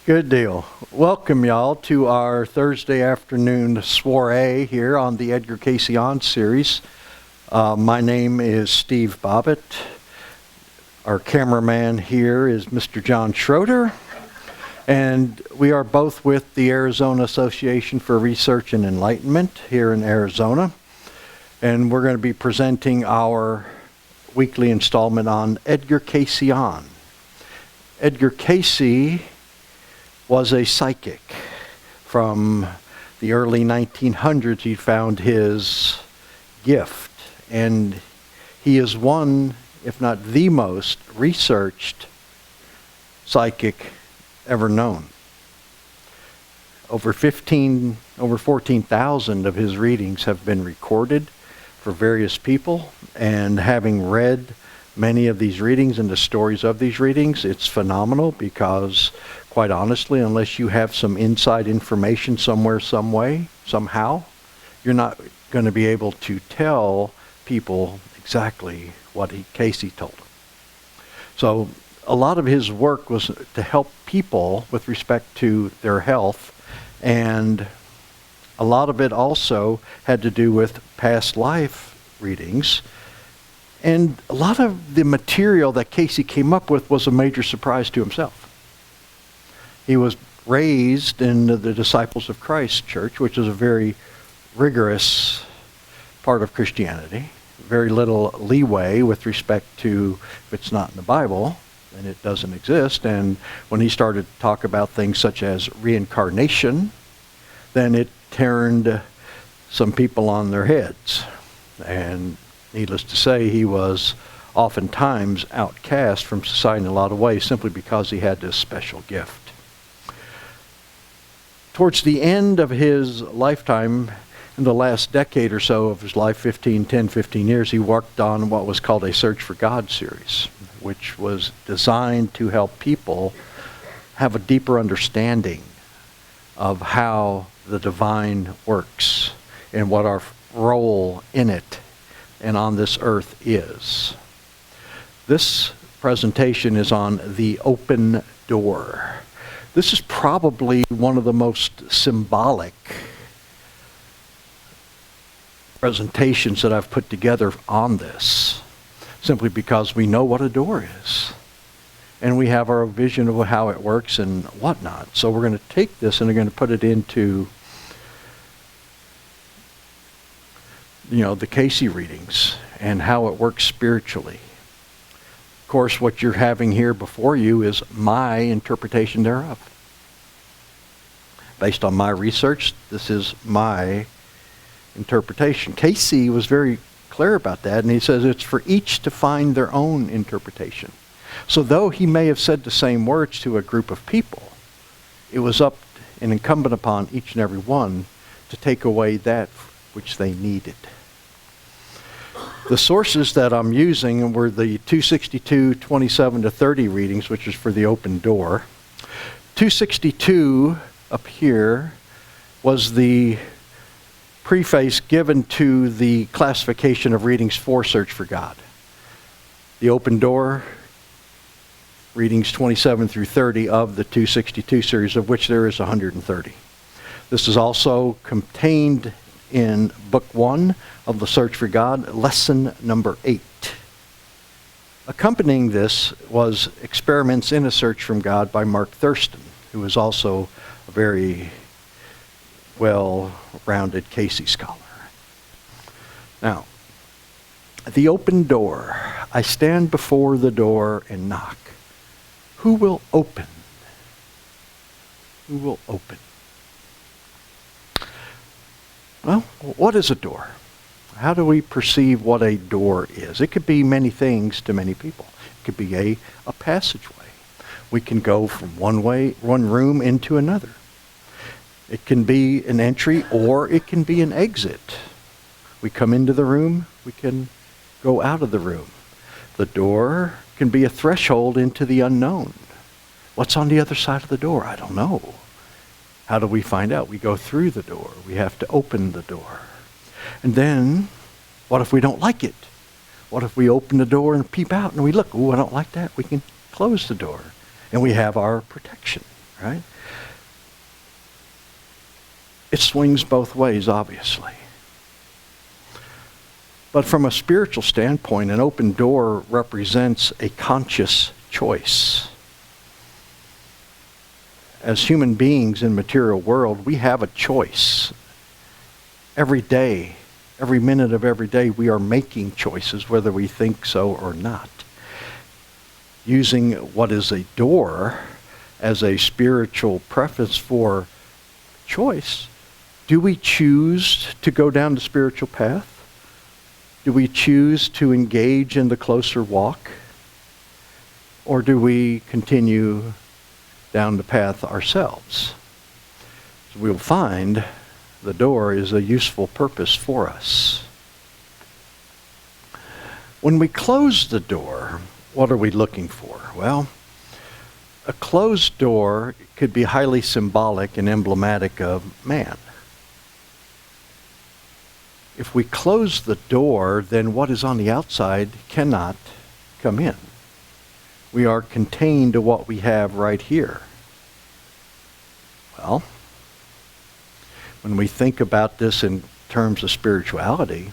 Good deal. Welcome, y'all, to our Thursday afternoon soiree here on the Edgar Cayce On series. My name is Steve Bobbitt. Our cameraman here is Mr. John Schroeder. And we are both with the Arizona Association for Research and Enlightenment here in Arizona. And we're going to be presenting our weekly installment on Edgar Cayce On. Edgar Cayce was a psychic. From the early 1900s, he found his gift, and he is one, if not the most, researched psychic ever known. Over 14,000 of his readings have been recorded for various people, and having read many of these readings and the stories of these readings, it's phenomenal because, quite honestly, unless you have some inside information somewhere, some way, somehow, you're not going to be able to tell people exactly what Cayce told them. So a lot of his work was to help people with respect to their health, and a lot of it also had to do with past life readings. And a lot of the material that Cayce came up with was a major surprise to himself. He was raised in the Disciples of Christ church, which is a very rigorous part of Christianity. Very little leeway with respect to if it's not in the Bible, then it doesn't exist. And when he started to talk about things such as reincarnation, then it turned some people on their heads. And needless to say, he was oftentimes outcast from society in a lot of ways simply because he had this special gift. Towards the end of his lifetime, in the last decade or so of his life, 10, 15 years, he worked on what was called a Search for God series, which was designed to help people have a deeper understanding of how the divine works and what our role in it and on this earth is. This presentation is on the open door. This is probably one of the most symbolic presentations that I've put together on this, simply because we know what a door is. And we have our vision of how it works and whatnot. So we're going to take this and we're going to put it into the Cayce readings and how it works spiritually. Of course, what you're having here before you is my interpretation thereof. Based on my research, this is my interpretation. Cayce was very clear about that, and he says it's for each to find their own interpretation. So though he may have said the same words to a group of people, it was up and incumbent upon each and every one to take away that which they needed. The sources that I'm using were the 262, 27 to 30 readings, which is for the open door. 262 up here was the preface given to the classification of readings for Search for God. The open door, readings 27 through 30 of the 262 series, of which there is 130. This is also contained in Book 1 of the Search for God, Lesson number 8. Accompanying this was Experiments in a Search from God by Mark Thurston, who is also a very well-rounded Cayce scholar. Now, the open door. I stand before the door and knock. Who will open? Who will open? Well, what is a door? How do we perceive what a door is? It could be many things to many people. It could be a passageway. We can go from one room into another. It can be an entry or it can be an exit. We come into the room, we can go out of the room. The door can be a threshold into the unknown. What's on the other side of the door? I don't know. How do we find out? We go through the door. We have to open the door. And then, what if we don't like it? What if we open the door and peep out and we look, ooh, I don't like that. We can close the door. And we have our protection, right? It swings both ways, obviously. But from a spiritual standpoint, an open door represents a conscious choice. As human beings in the material world, we have a choice. Every day, every minute of every day, we are making choices, whether we think so or not. Using what is a door as a spiritual preface for choice, do we choose to go down the spiritual path? Do we choose to engage in the closer walk? Or do we continue down the path ourselves? So we'll find the door is a useful purpose for us. When we close the door, what are we looking for? Well, a closed door could be highly symbolic and emblematic of man. If we close the door, then what is on the outside cannot come in. We are contained to what we have right here. Well, when we think about this in terms of spirituality,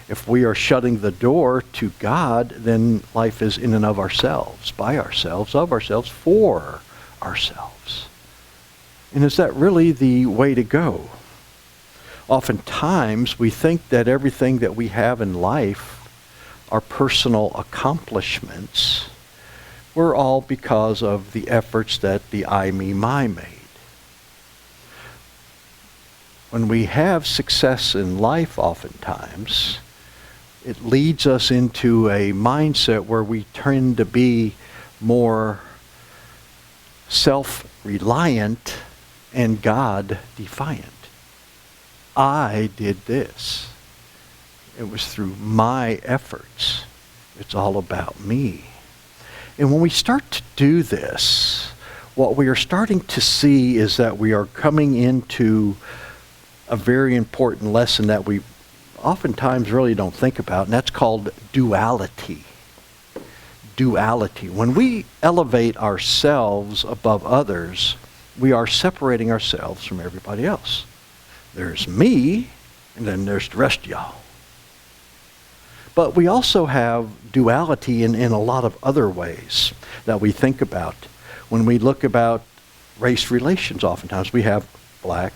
if we are shutting the door to God, then life is in and of ourselves, by ourselves, of ourselves, for ourselves. And is that really the way to go? Oftentimes, we think that everything that we have in life, our personal accomplishments, were all because of the efforts that the I, me, my made. When we have success in life, oftentimes, it leads us into a mindset where we tend to be more self-reliant and God-defiant. I did this. It was through my efforts. It's all about me. And when we start to do this, what we are starting to see is that we are coming into a very important lesson that we oftentimes really don't think about, and that's called duality. Duality. When we elevate ourselves above others, we are separating ourselves from everybody else. There's me, and then there's the rest of y'all. But we also have duality in a lot of other ways that we think about. When we look about race relations, oftentimes we have black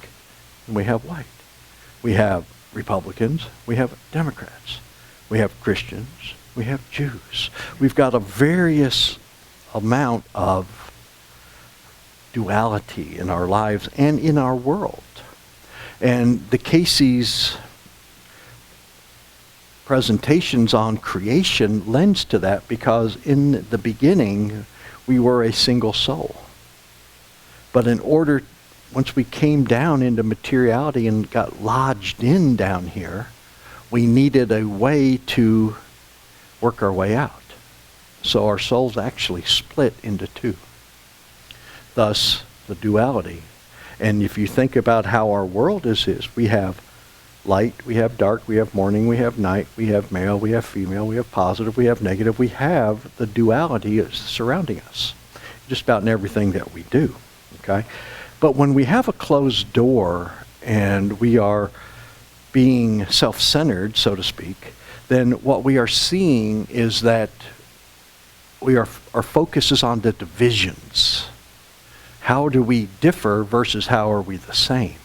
and we have white. We have Republicans, we have Democrats. We have Christians, we have Jews. We've got a various amount of duality in our lives and in our world. And the Cayce's presentations on creation lends to that, because in the beginning we were a single soul. But in order, once we came down into materiality and got lodged in down here, we needed a way to work our way out. So our souls actually split into two. Thus, the duality. And if you think about how our world is, we have light, we have dark, we have morning, we have night, we have male, we have female, we have positive, we have negative. We have the duality surrounding us, just about in everything that we do, okay? But when we have a closed door and we are being self-centered, so to speak, then what we are seeing is that our focus is on the divisions. How do we differ versus how are we the same?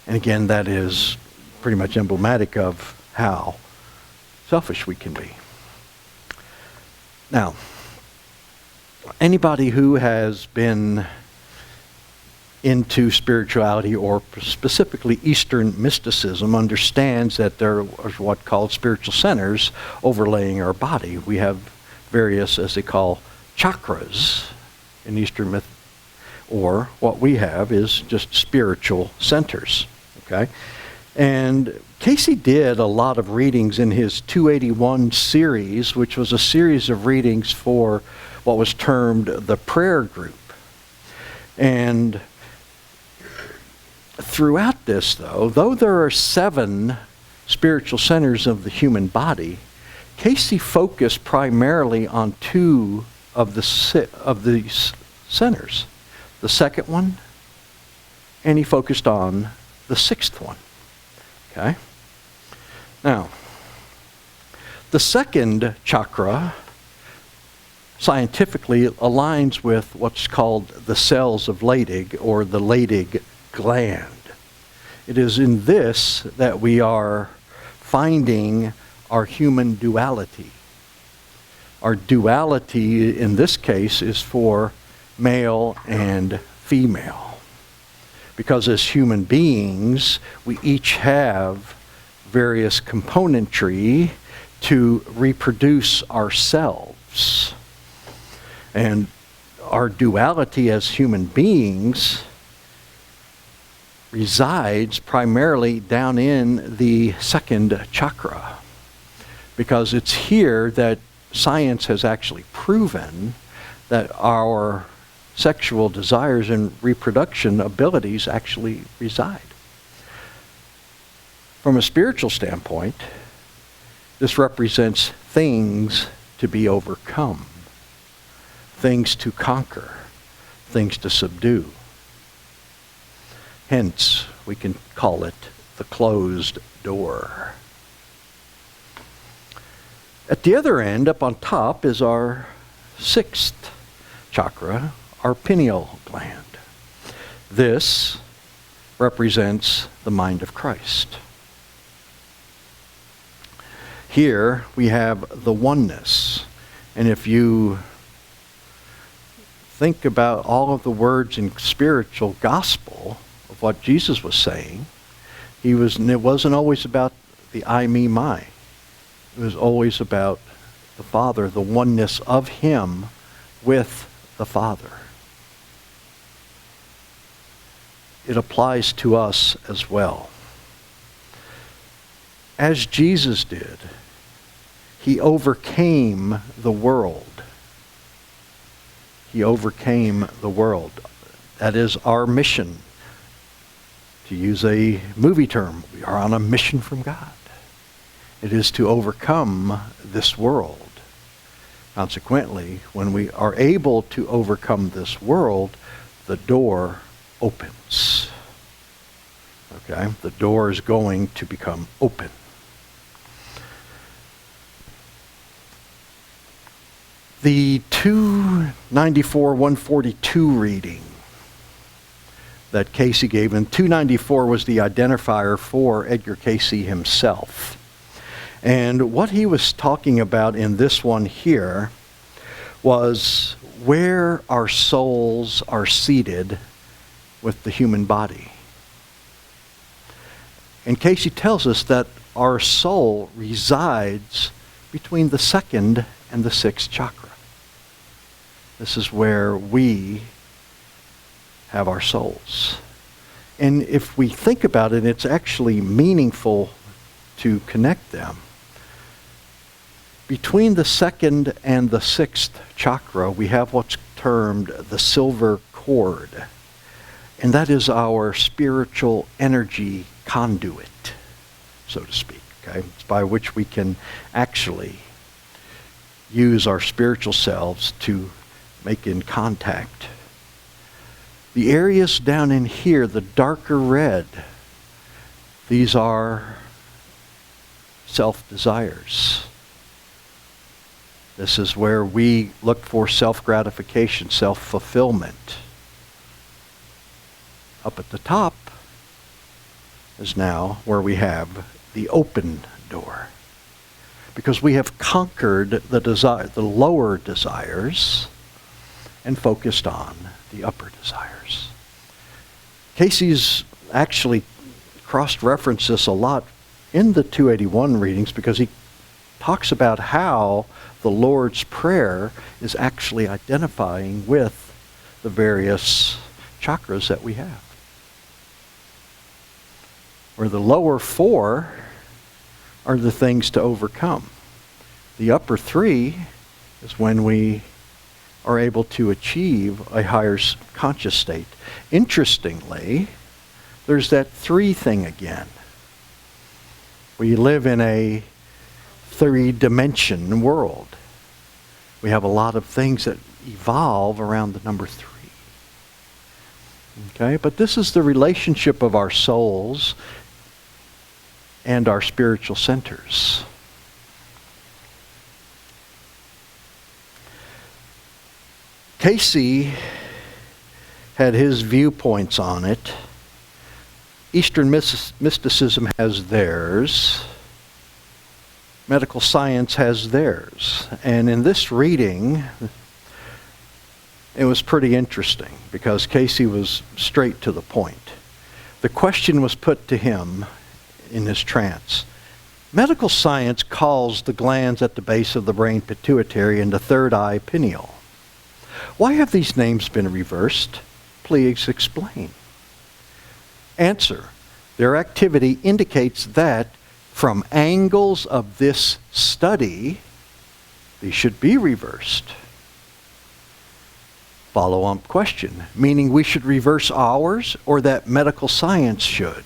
And again, that is pretty much emblematic of how selfish we can be. Now, anybody who has been into spirituality, or specifically Eastern mysticism, understands that there are what called spiritual centers overlaying our body. We have various, as they call, chakras in Eastern myth, or what we have is just spiritual centers. Okay? And Cayce did a lot of readings in his 281 series, which was a series of readings for what was termed the prayer group. And throughout this, though there are 7 spiritual centers of the human body, Cayce focused primarily on 2 of the centers. the second one, and he focused on the sixth one. Okay? Now, the second chakra scientifically aligns with what's called the cells of Leydig, or the Leydig gland. It is in this that we are finding our human duality. Our duality in this case is for male and female. Because as human beings, we each have various componentry to reproduce ourselves. And our duality as human beings resides primarily down in the second chakra, because it's here that science has actually proven that our sexual desires and reproduction abilities actually reside. From a spiritual standpoint, this represents things to be overcome, things to conquer, things to subdue. Hence, we can call it the closed door. At the other end, up on top, is our sixth chakra, our pineal gland. This represents the mind of Christ. Here we have the oneness. And if you think about all of the words in spiritual gospel of what Jesus was saying, it wasn't always about the I, me, my. It was always about the Father, the oneness of Him with the Father. It applies to us as well. As Jesus did, He overcame the world. He overcame the world. That is our mission. To use a movie term, we are on a mission from God. It is to overcome this world. Consequently, when we are able to overcome this world, the door opens. Okay? The door is going to become open. The 294-142 reading that Cayce gave, and 294 was the identifier for Edgar Cayce himself. And what he was talking about in this one here was where our souls are seated with the human body. And Cayce tells us that our soul resides between the second and the sixth chakra. This is where we have our souls. And if we think about it, it's actually meaningful to connect them. Between the second and the sixth chakra, we have what's termed the silver cord. And that is our spiritual energy conduit, so to speak. Okay? It's by which we can actually use our spiritual selves to make in contact. The areas down in here, the darker red, these are self-desires. This is where we look for self-gratification, self-fulfillment. Up at the top is now where we have the open door. Because we have conquered the lower desires and focused on the upper desires. Cayce's actually cross-referenced this a lot in the 281 readings, because he talks about how the Lord's Prayer is actually identifying with the various chakras that we have. Where the lower four are the things to overcome. The upper three is when we are able to achieve a higher conscious state. Interestingly, there's that three thing again. We live in a three-dimension world. We have a lot of things that evolve around the number three. Okay, but this is the relationship of our souls and our spiritual centers. Cayce had his viewpoints on it. Eastern mysticism has theirs. Medical science has theirs. And in this reading, it was pretty interesting because Cayce was straight to the point. The question was put to him in his trance. Medical science calls the glands at the base of the brain pituitary and the third eye pineal. Why have these names been reversed? Please explain. Answer. Their activity indicates that from angles of this study, they should be reversed. Follow-up question, meaning we should reverse ours or that medical science should?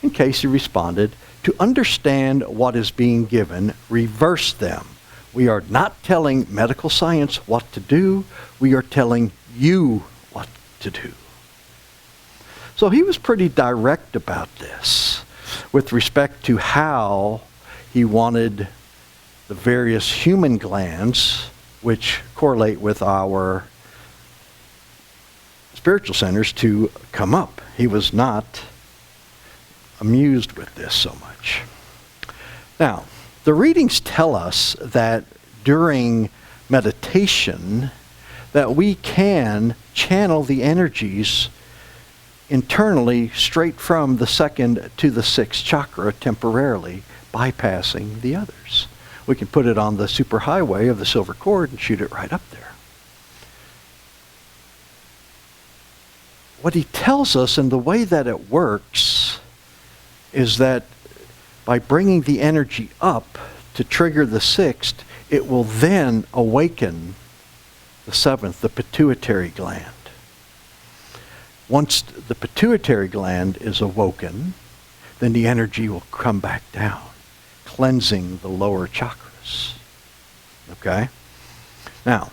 And Cayce responded, to understand what is being given, reverse them. We are not telling medical science what to do. We are telling you what to do. So he was pretty direct about this with respect to how he wanted the various human glands, which correlate with our spiritual centers, to come up. He was not amused with this so much. Now, the readings tell us that during meditation that we can channel the energies internally straight from the second to the sixth chakra temporarily, bypassing the others. We can put it on the superhighway of the silver cord and shoot it right up there. What he tells us and the way that it works is that by bringing the energy up to trigger the sixth, it will then awaken the seventh, the pituitary gland. Once the pituitary gland is awoken, then the energy will come back down, cleansing the lower chakras. Okay? Now,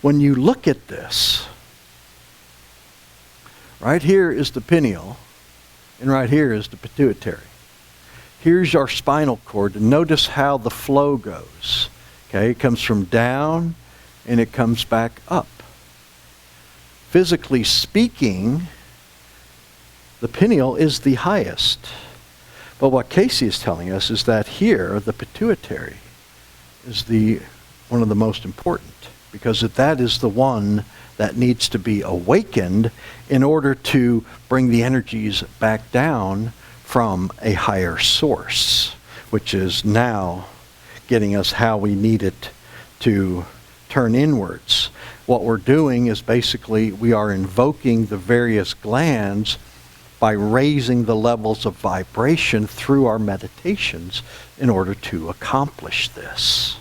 when you look at this, right here is the pineal, and right here is the pituitary. Here's our spinal cord, and notice how the flow goes. Okay, it comes from down, and it comes back up. Physically speaking, the pineal is the highest. But what Cayce is telling us is that here, the pituitary is one of the most important, because that is the one that needs to be awakened in order to bring the energies back down from a higher source, which is now getting us how we need it to turn inwards. What we're doing is basically we are invoking the various glands by raising the levels of vibration through our meditations in order to accomplish this.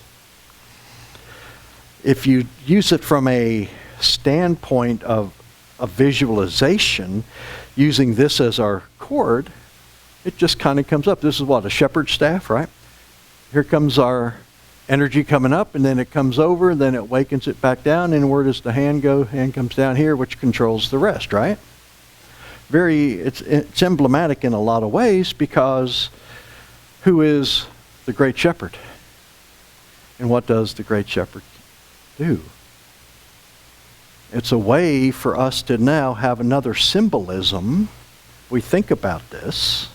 If you use it from a standpoint of a visualization, using this as our cord, it just kind of comes up. This is what, a shepherd's staff, right? Here comes our energy coming up, and then it comes over, and then it wakens it back down, and where does the hand go? Hand comes down here, which controls the rest, right? It's emblematic in a lot of ways, because who is the great shepherd? And what does the great shepherd do? It's a way for us to now have another symbolism. We think about this,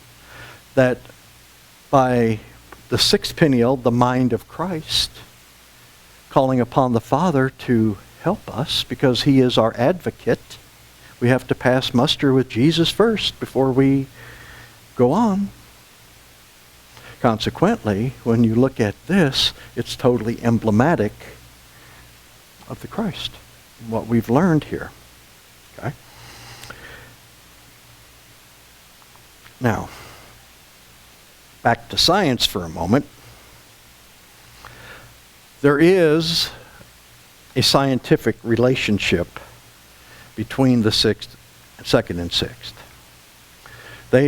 that by the sixth pineal, the mind of Christ, calling upon the Father to help us because he is our advocate. We have to pass muster with Jesus first before we go on. Consequently, when you look at this, it's totally emblematic of the Christ, what we've learned here. Okay? Now, back to science for a moment. There is a scientific relationship between the second and sixth.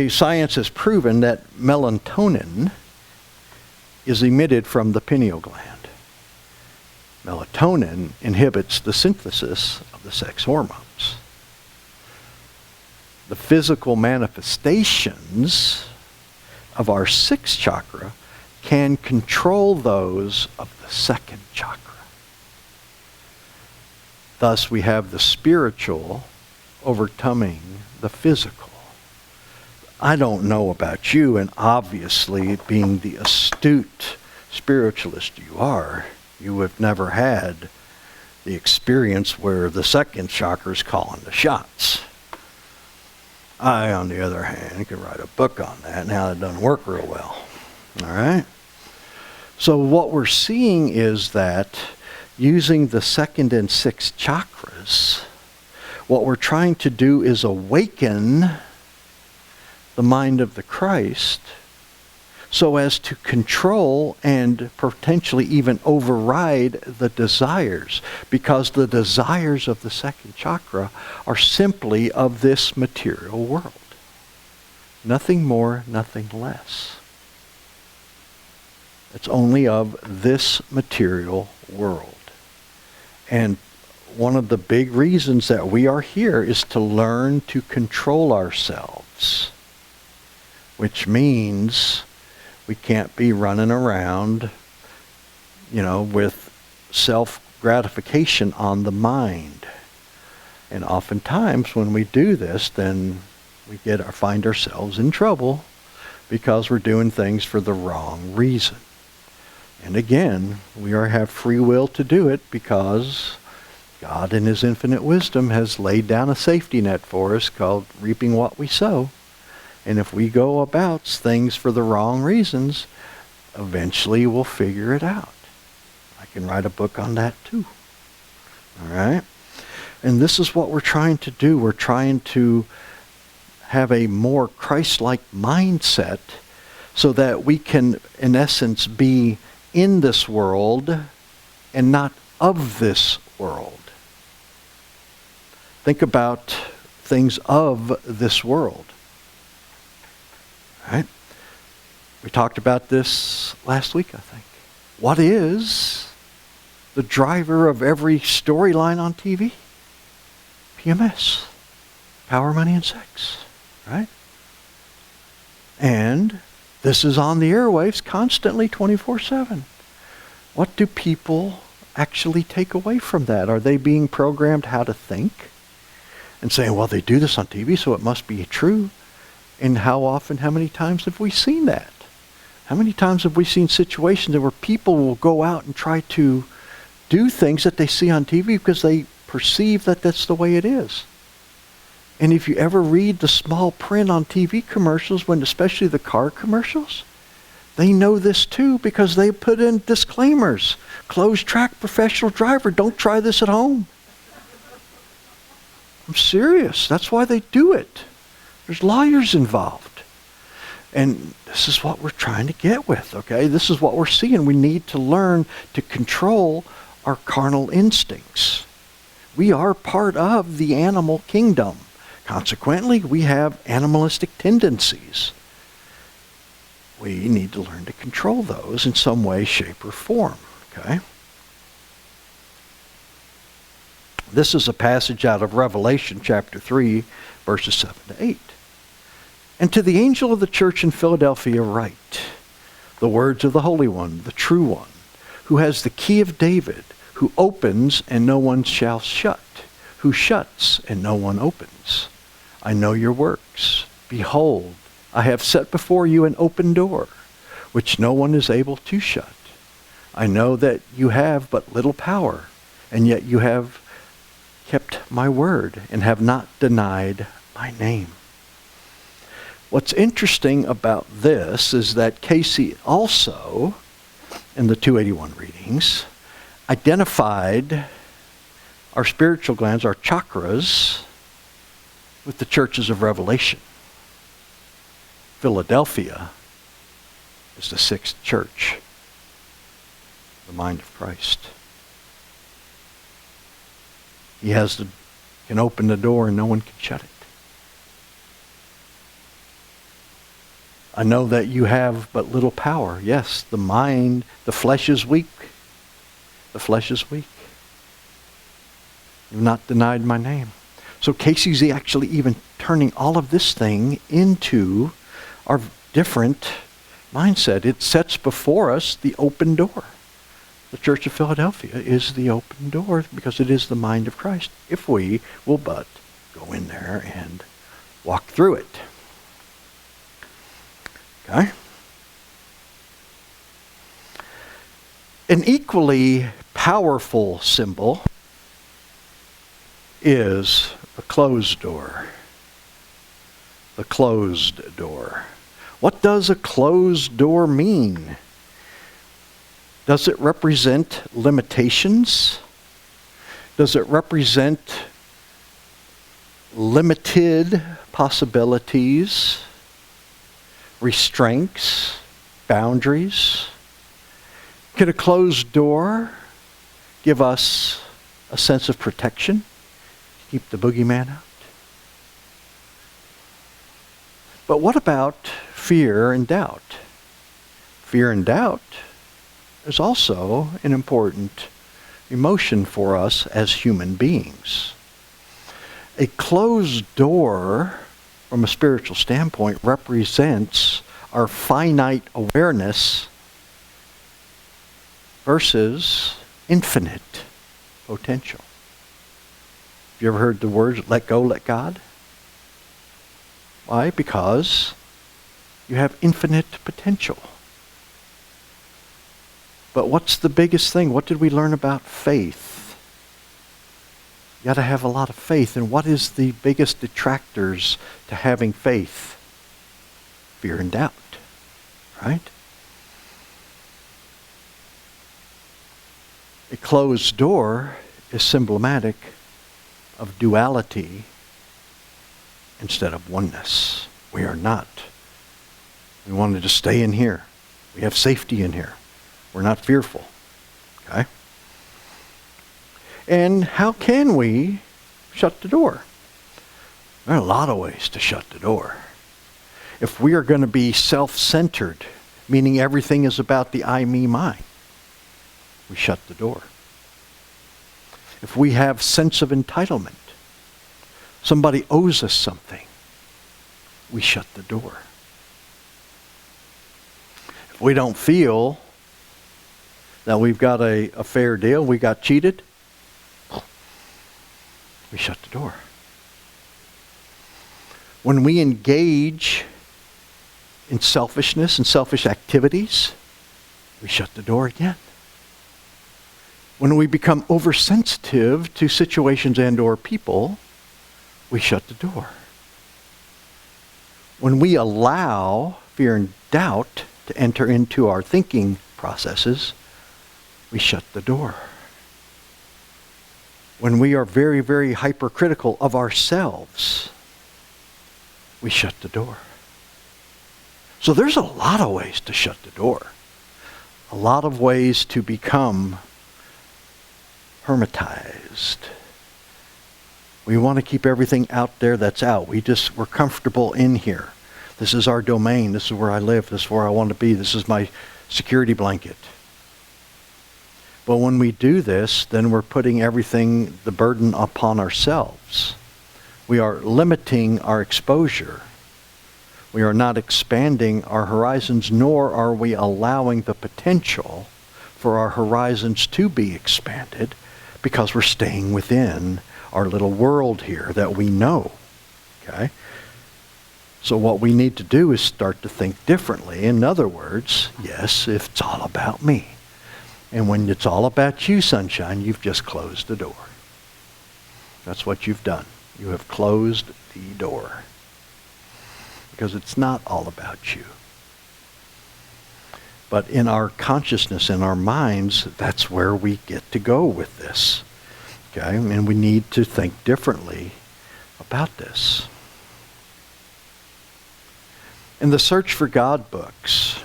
Science has proven that melatonin is emitted from the pineal gland. Melatonin inhibits the synthesis of the sex hormones. the physical manifestations of our sixth chakra can control those of the second chakra. Thus, we have the spiritual overcoming the physical. I don't know about you, and obviously, being the astute spiritualist you are, you have never had the experience where the second chakra is calling the shots. I, on the other hand, could write a book on that. Now it doesn't work real well. All right? So what we're seeing is that using the second and sixth chakras, what we're trying to do is awaken the mind of the Christ so as to control and potentially even override the desires, because the desires of the second chakra are simply of this material world. Nothing more, nothing less. It's only of this material world. And one of the big reasons that we are here is to learn to control ourselves, which means we can't be running around, with self-gratification on the mind. And oftentimes when we do this, then we find ourselves in trouble because we're doing things for the wrong reason. And again, we have free will to do it because God in his infinite wisdom has laid down a safety net for us called reaping what we sow. And if we go about things for the wrong reasons, eventually we'll figure it out. I can write a book on that too. All right? And this is what we're trying to do. We're trying to have a more Christ-like mindset so that we can, in essence, be in this world and not of this world. Think about things of this world. Right? We talked about this last week, I think. What is the driver of every storyline on TV? PMS. Power, money, and sex. Right? And this is on the airwaves constantly 24/7. What do people actually take away from that? Are they being programmed how to think? And saying, well, they do this on TV, so it must be true. And how many times have we seen that? How many times have we seen situations where people will go out and try to do things that they see on TV because they perceive that that's the way it is? And if you ever read the small print on TV commercials, especially the car commercials, they know this too because they put in disclaimers. Closed track professional driver, don't try this at home. I'm serious. That's why they do it. There's lawyers involved. And this is what we're trying to get with, okay? This is what we're seeing. We need to learn to control our carnal instincts. We are part of the animal kingdom. Consequently, we have animalistic tendencies. We need to learn to control those in some way, shape, or form, okay? This is a passage out of Revelation chapter 3, verses 7 to 8. And to the angel of the church in Philadelphia write, the words of the Holy One, the true One, who has the key of David, who opens and no one shall shut, who shuts and no one opens. I know your works. Behold, I have set before you an open door, which no one is able to shut. I know that you have but little power, and yet you have kept my word and have not denied my name. What's interesting about this is that Cayce also, in the 281 readings, identified our spiritual glands, our chakras, with the churches of Revelation. Philadelphia is the sixth church, the mind of Christ. He can open the door and no one can shut it. I know that you have but little power. Yes, the flesh is weak. The flesh is weak. You've not denied my name. So Cayce's actually even turning all of this thing into our different mindset. It sets before us the open door. The Church of Philadelphia is the open door because it is the mind of Christ, if we will but go in there and walk through it. Okay? An equally powerful symbol is a closed door. The closed door. What does a closed door mean? Does it represent limitations? Does it represent limited possibilities, restraints, boundaries? Could a closed door give us a sense of protection? Keep the boogeyman out? But what about fear and doubt? Fear and doubt is also an important emotion for us as human beings. A closed door, from a spiritual standpoint, represents our finite awareness versus infinite potential. Have you ever heard the words, let go, let God? Why? Because you have infinite potential. But what's the biggest thing? What did we learn about faith? You got to have a lot of faith. And what is the biggest detractors to having faith? Fear and doubt, right? A closed door is symbolic of duality instead of oneness. We are not. We wanted to stay in here. We have safety in here. We're not fearful. Okay? And how can we shut the door? There are a lot of ways to shut the door. If we are going to be self-centered, meaning everything is about the I, me, mine, we shut the door. If we have sense of entitlement, somebody owes us something, we shut the door. If we don't feel that we've got a fair deal, we got cheated, we shut the door. When we engage in selfishness and selfish activities, we shut the door again. When we become oversensitive to situations and or people, we shut the door. When we allow fear and doubt to enter into our thinking processes, we shut the door. When we are very, very hypercritical of ourselves, we shut the door. So there's a lot of ways to shut the door. A lot of ways to become hermetized. We want to keep everything out there that's out. We're comfortable in here. This is our domain. This is where I live. This is where I want to be. This is my security blanket. But when we do this, then we're putting everything, the burden upon ourselves. We are limiting our exposure. We are not expanding our horizons, nor are we allowing the potential for our horizons to be expanded because we're staying within our little world here that we know. Okay? So what we need to do is start to think differently. In other words, yes, if it's all about me. And when it's all about you, sunshine, you've just closed the door. That's what you've done. You have closed the door. Because it's not all about you. But in our consciousness, in our minds, that's where we get to go with this. Okay? And we need to think differently about this. In the Search for God books,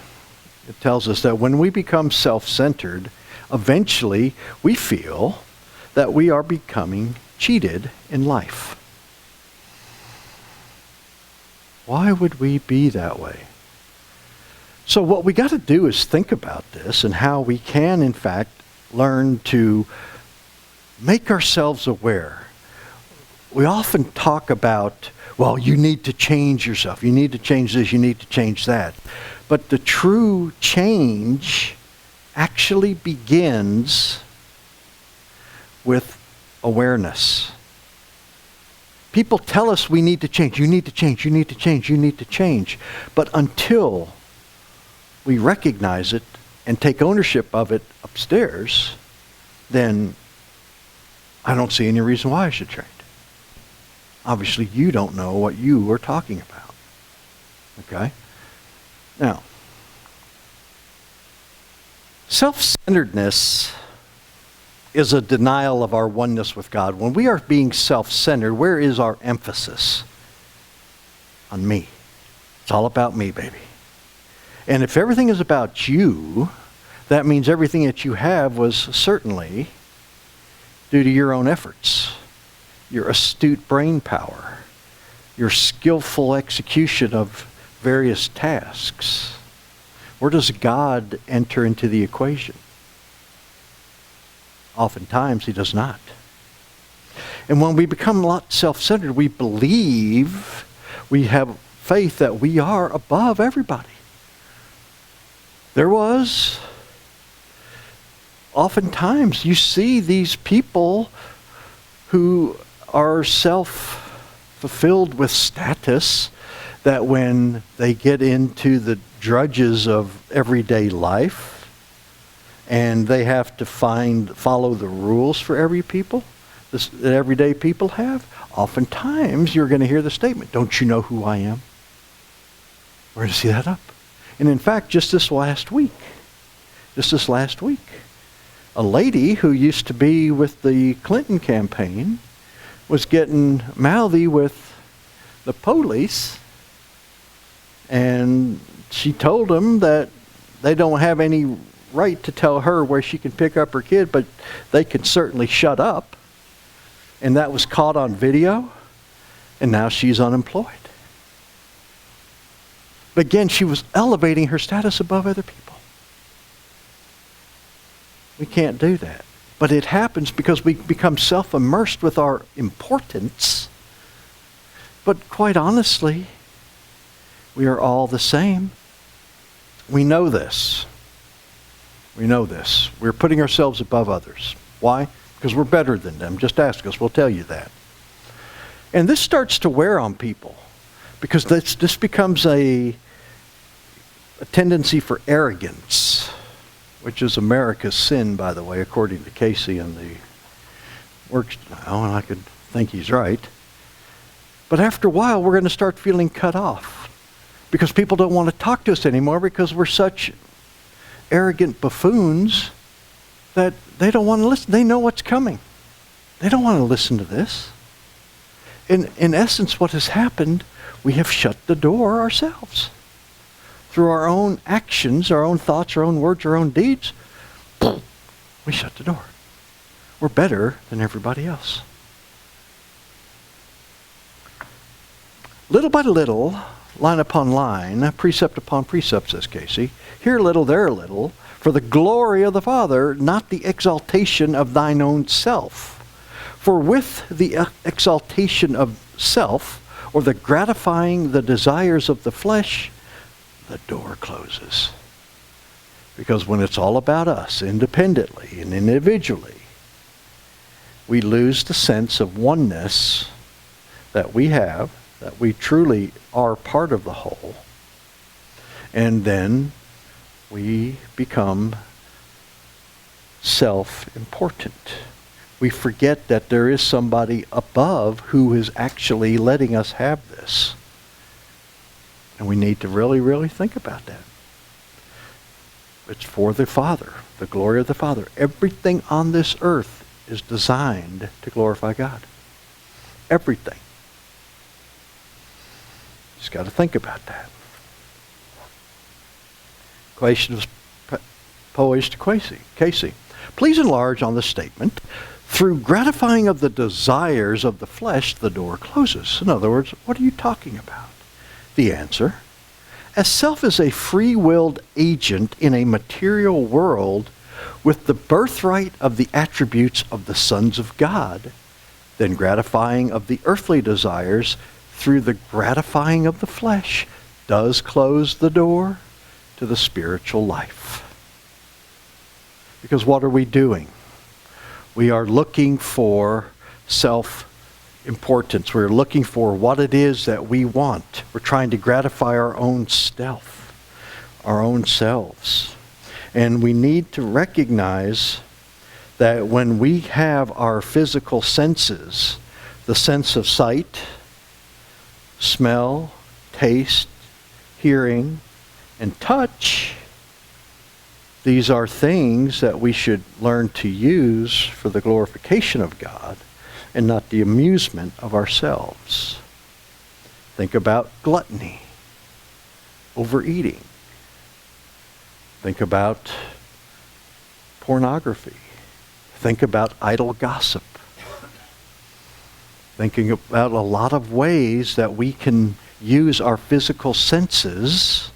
it tells us that when we become self-centered, eventually we feel that we are becoming cheated in life. Why would we be that way? So what we got to do is think about this and how we can, in fact, learn to make ourselves aware. we often talk about, well, you need to change yourself. You need to change this. You need to change that. But the true change actually begins with awareness. People tell us we need to change. You need to change. You need to change. You need to change. But until we recognize it and take ownership of it upstairs, then I don't see any reason why I should change. Obviously, you don't know what you are talking about. Okay? Now, self-centeredness is a denial of our oneness with God. When we are being self-centered, where is our emphasis? On me. It's all about me, baby. And if everything is about you, that means everything that you have was certainly due to your own efforts, your astute brain power, your skillful execution of various tasks. Where does God enter into the equation? Oftentimes, he does not. And when we become a lot self-centered, we believe, we have faith that we are above everybody. Oftentimes, you see these people who are self-fulfilled with status, that when they get into the drudges of everyday life, and they have to follow the rules for that everyday people have, oftentimes you're going to hear the statement, don't you know who I am? We're going to see that up. And in fact, just this last week, a lady who used to be with the Clinton campaign was getting mouthy with the police, and she told them that they don't have any right to tell her where she can pick up her kid, but they can certainly shut up. And that was caught on video, and now she's unemployed. But again, she was elevating her status above other people. We can't do that. But it happens because we become self-immersed with our importance. But quite honestly, we are all the same. We know this. We're putting ourselves above others. Why? Because we're better than them. Just ask us. We'll tell you that. And this starts to wear on people because this becomes a tendency for arrogance, which is America's sin, by the way, according to Cayce and the works. Oh, and I could think he's right. But after a while, we're going to start feeling cut off because people don't want to talk to us anymore because we're such arrogant buffoons that they don't want to listen. They know what's coming. They don't want to listen to this. In essence, what has happened, we have shut the door ourselves. Through our own actions, our own thoughts, our own words, our own deeds, we shut the door. We're better than everybody else. Little by little, line upon line, precept upon precept, says Cayce, here a little, there a little, for the glory of the Father, not the exaltation of thine own self. For with the exaltation of self, or the gratifying the desires of the flesh, the door closes. Because when it's all about us, independently and individually, we lose the sense of oneness that we have, that we truly are part of the whole. And then we become self-important. We forget that there is somebody above who is actually letting us have this. And we need to really, really think about that. It's for the Father, the glory of the Father. Everything on this earth is designed to glorify God. Everything. Just got to think about that. Question was posed to Cayce. Please enlarge on the statement. Through gratifying of the desires of the flesh, the door closes. In other words, what are you talking about? The answer, as self is a free-willed agent in a material world with the birthright of the attributes of the sons of God, then gratifying of the earthly desires through the gratifying of the flesh does close the door to the spiritual life. Because what are we doing? We are looking for self-importance. We're looking for what it is that we want. We're trying to gratify our own self, our own selves. And we need to recognize that when we have our physical senses, the sense of sight, smell, taste, hearing, and touch, these are things that we should learn to use for the glorification of God and not the amusement of ourselves. Think about gluttony, overeating. Think about pornography. Think about idle gossip. Thinking about a lot of ways that we can use our physical senses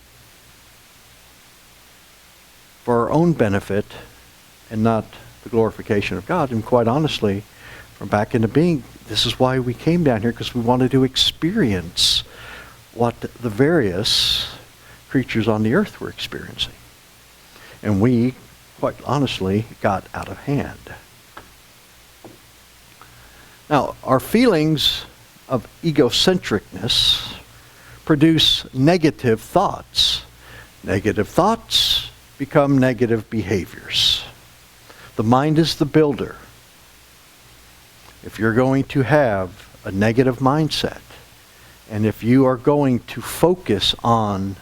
for our own benefit and not the glorification of God. And quite honestly, from back into being, this is why we came down here, because we wanted to experience what the various creatures on the earth were experiencing. And we, quite honestly, got out of hand. Now, our feelings of egocentricness produce negative thoughts. Negative thoughts become negative behaviors. The mind is the builder. If you're going to have a negative mindset, and if you are going to focus on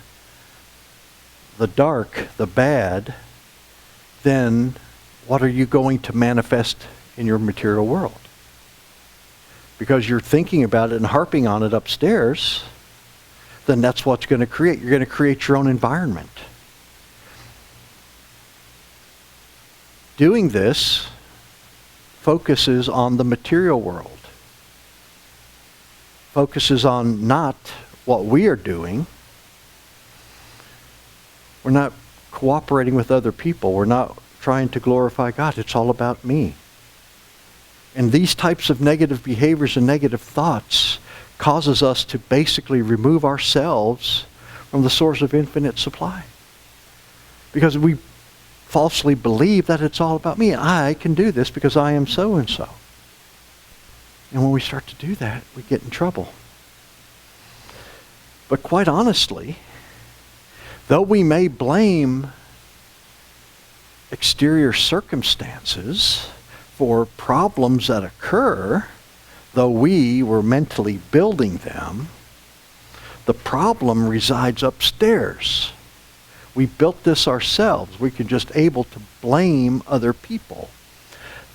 the dark, the bad, then what are you going to manifest in your material world? Because you're thinking about it and harping on it upstairs, then that's what's going to create. You're going to create your own environment. Doing this focuses on the material world. Focuses on not what we are doing. We're not cooperating with other people. We're not trying to glorify God. It's all about me. And these types of negative behaviors and negative thoughts causes us to basically remove ourselves from the source of infinite supply. Because we falsely believe that it's all about me. I can do this because I am so-and-so. And when we start to do that, we get in trouble. But quite honestly, though we may blame exterior circumstances for problems that occur, though we were mentally building them, the problem resides upstairs. We built this ourselves. We can just able to blame other people.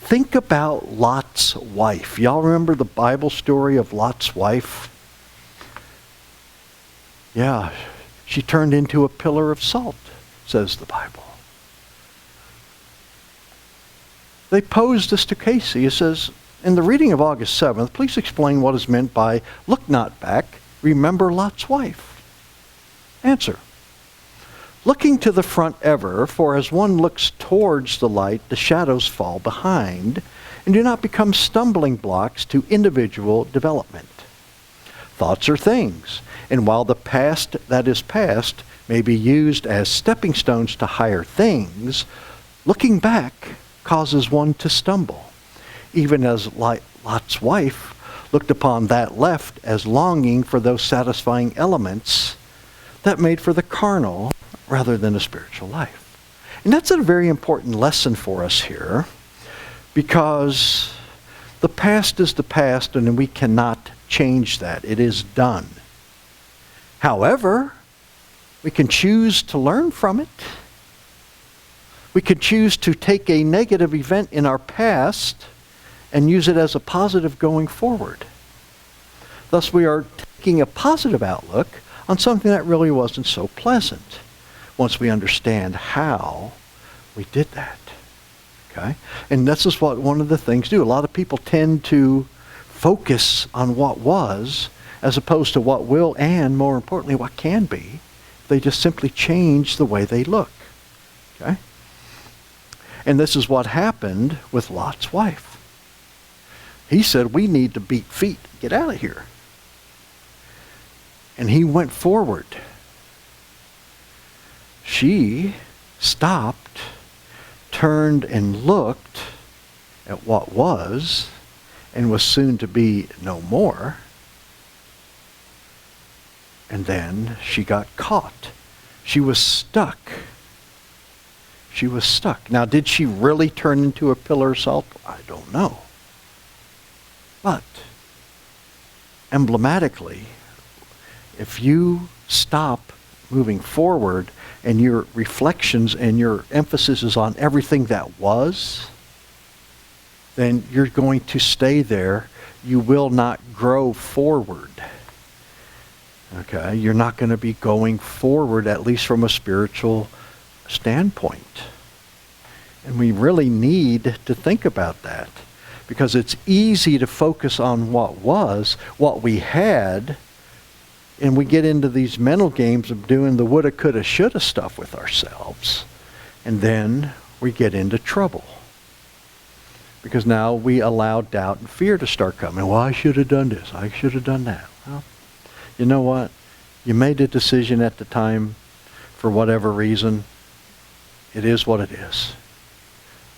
Think about Lot's wife. Y'all remember the Bible story of Lot's wife? Yeah, she turned into a pillar of salt, says the Bible. They posed this to Cayce. It says, in the reading of August 7th, please explain what is meant by, look not back, remember Lot's wife. Answer. Looking to the front ever, for as one looks towards the light, the shadows fall behind, and do not become stumbling blocks to individual development. Thoughts are things, and while the past that is past may be used as stepping stones to higher things, looking back causes one to stumble, even as Lot's wife looked upon that left as longing for those satisfying elements that made for the carnal rather than a spiritual life. And that's a very important lesson for us here, because the past is the past and we cannot change that. It is done. However, we can choose to learn from it. We could choose to take a negative event in our past and use it as a positive going forward. Thus, we are taking a positive outlook on something that really wasn't so pleasant once we understand how we did that. Okay? And this is what one of the things do. A lot of people tend to focus on what was as opposed to what will and, more importantly, what can be. They just simply change the way they look. Okay? And this is what happened with Lot's wife. He said, we need to beat feet. Get out of here. And he went forward. She stopped, turned and looked at what was and was soon to be no more. And then she got caught. She was stuck. She was stuck. Now, did she really turn into a pillar of salt? I don't know. But emblematically, if you stop moving forward and your reflections and your emphasis is on everything that was, then you're going to stay there. You will not grow forward. Okay? You're not going to be going forward, at least from a spiritual standpoint. And we really need to think about that, because it's easy to focus on what was, what we had, and we get into these mental games of doing the woulda, coulda, shoulda stuff with ourselves. And then we get into trouble. Because now we allow doubt and fear to start coming. Well, I should have done this. I should have done that. Well, you know what? You made a decision at the time for whatever reason. It is what it is.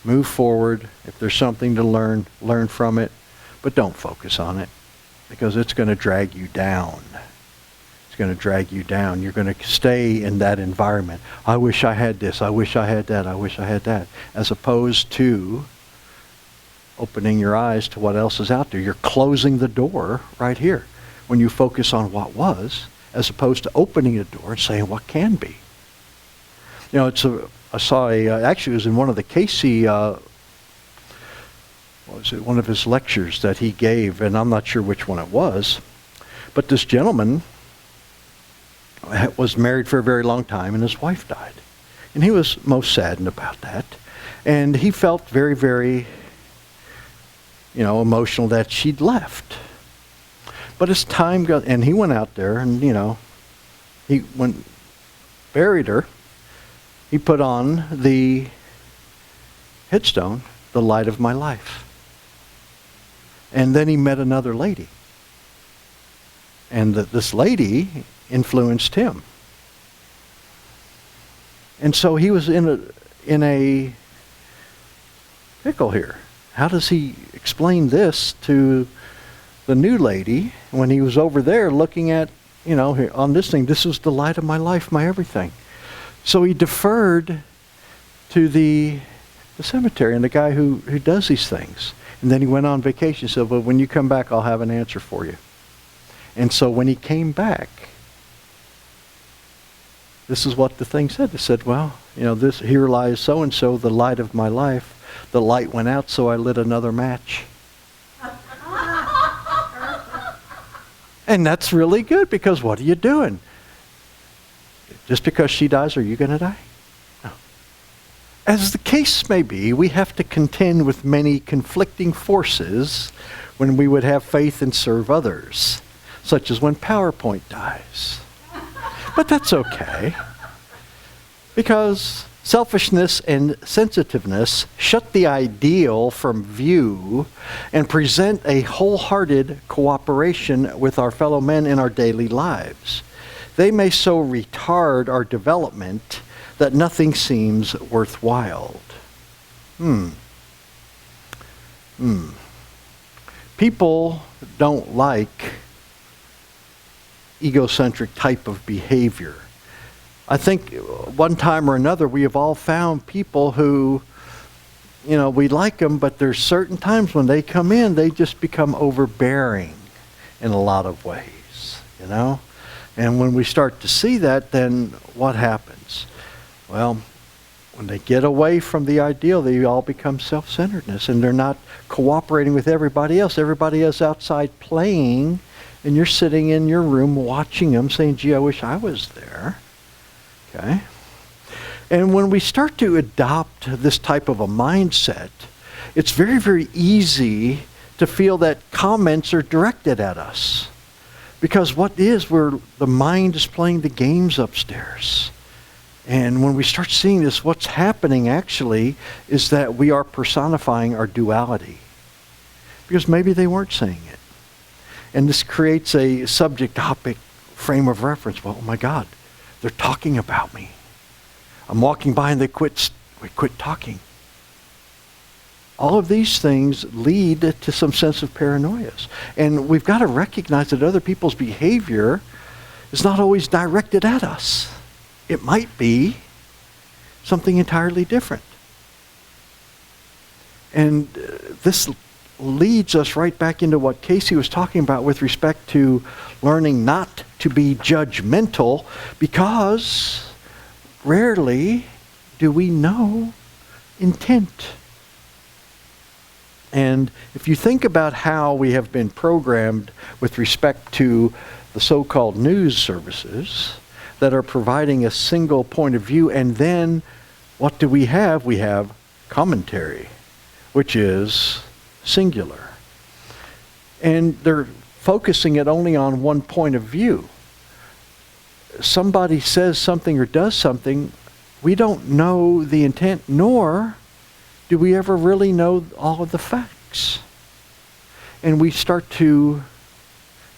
Move forward. If there's something to learn, learn from it. But don't focus on it, because it's going to drag you down. It's going to drag you down. You're going to stay in that environment. I wish I had this. I wish I had that. I wish I had that. As opposed to opening your eyes to what else is out there. You're closing the door right here when you focus on what was, as opposed to opening the door and saying what can be. You know, I saw actually it was in one of the Cayce, one of his lectures that he gave, and I'm not sure which one it was, but this gentleman was married for a very long time, and his wife died. And he was most saddened about that. And he felt very, very, emotional that she'd left. But as time got, and he went out there and, he buried her. He put on the headstone, the light of my life. And then he met another lady. And this lady influenced him. And so he was in a pickle here. How does he explain this to the new lady when he was over there looking at, on this thing, this was the light of my life, my everything. So he deferred to the cemetery and the guy who does these things. And then he went on vacation. He said, well, when you come back, I'll have an answer for you. And so when he came back, this is what the thing said. It said, well, this here lies so-and-so, the light of my life. The light went out, so I lit another match. And that's really good, because what are you doing? Just because she dies, are you going to die? No. As the case may be, we have to contend with many conflicting forces when we would have faith and serve others, such as when PowerPoint dies. But that's okay, because selfishness and sensitiveness shut the ideal from view and present a wholehearted cooperation with our fellow men in our daily lives. They may so retard our development that nothing seems worthwhile. People don't like egocentric type of behavior. I think one time or another we have all found people who, we like them, but there's certain times when they come in, they just become overbearing in a lot of ways, And when we start to see that, then what happens? Well, when they get away from the ideal, they all become self-centeredness, and they're not cooperating with everybody else. Everybody else outside playing, and you're sitting in your room watching them saying, gee, I wish I was there. Okay? And when we start to adopt this type of a mindset, it's very, very easy to feel that comments are directed at us. Because the mind is playing the games upstairs. And when we start seeing this, what's happening actually is that we are personifying our duality. because maybe they weren't saying it. And this creates a subject-topic frame of reference. Well, oh my God, they're talking about me. I'm walking by and they quit talking. All of these things lead to some sense of paranoia. And we've got to recognize that other people's behavior is not always directed at us. It might be something entirely different. And this leads us right back into what Cayce was talking about with respect to learning not to be judgmental, because rarely do we know intent. And if you think about how we have been programmed with respect to the so-called news services that are providing a single point of view, and then what do we have? We have commentary, which is singular. And they're focusing it only on one point of view. Somebody says something or does something, we don't know the intent, nor do we ever really know all of the facts. And we start to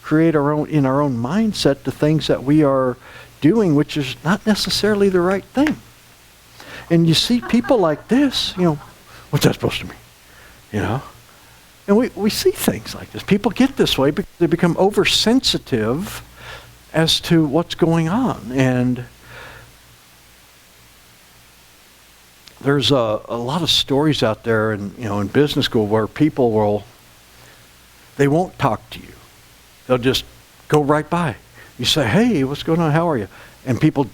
create in our own mindset the things that we are doing, which is not necessarily the right thing. And you see people like this, what's that supposed to mean? And we see things like this. People get this way because they become oversensitive as to what's going on. And there's a lot of stories out there in business school where people they won't talk to you. They'll just go right by. You say, hey, what's going on? How are you? And people,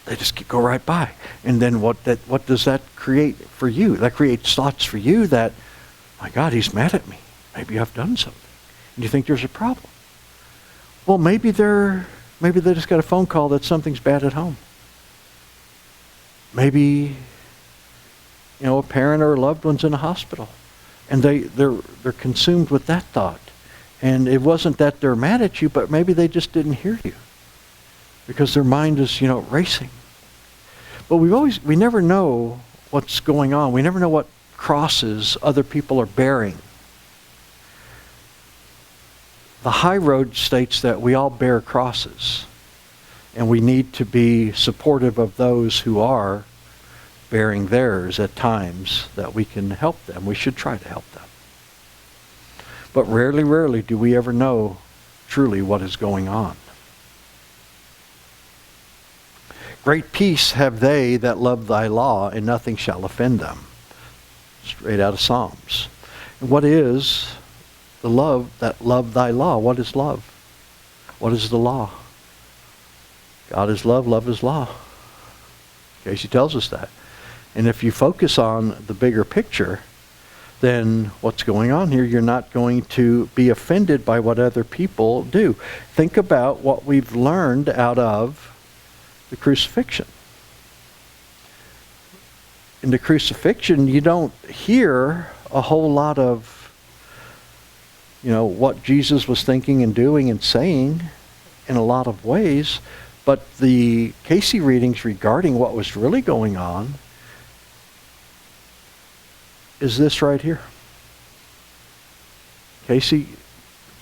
they just go right by. And then what does that create for you? That creates thoughts for you that, my God, he's mad at me. Maybe I've done something. And you think there's a problem. Well, maybe they just got a phone call that something's bad at home. Maybe a parent or a loved one's in a hospital, and they're consumed with that thought. And it wasn't that they're mad at you, but maybe they just didn't hear you because their mind is, racing. But we never know what's going on. We never know what crosses other people are bearing. The high road states that we all bear crosses, and we need to be supportive of those who are bearing theirs at times, that we can help them. We should try to help them. But rarely do we ever know truly what is going on. Great peace have they that love thy law, and nothing shall offend them. Straight out of Psalms. And what is the love that love thy law? What is love? What is the law? God is love, love is law. Cayce tells us that. And if you focus on the bigger picture, then what's going on here? You're not going to be offended by what other people do. Think about what we've learned out of the crucifixion. In the crucifixion, you don't hear a whole lot of, what Jesus was thinking and doing and saying in a lot of ways, but the Cayce readings regarding what was really going on is this right here. Cayce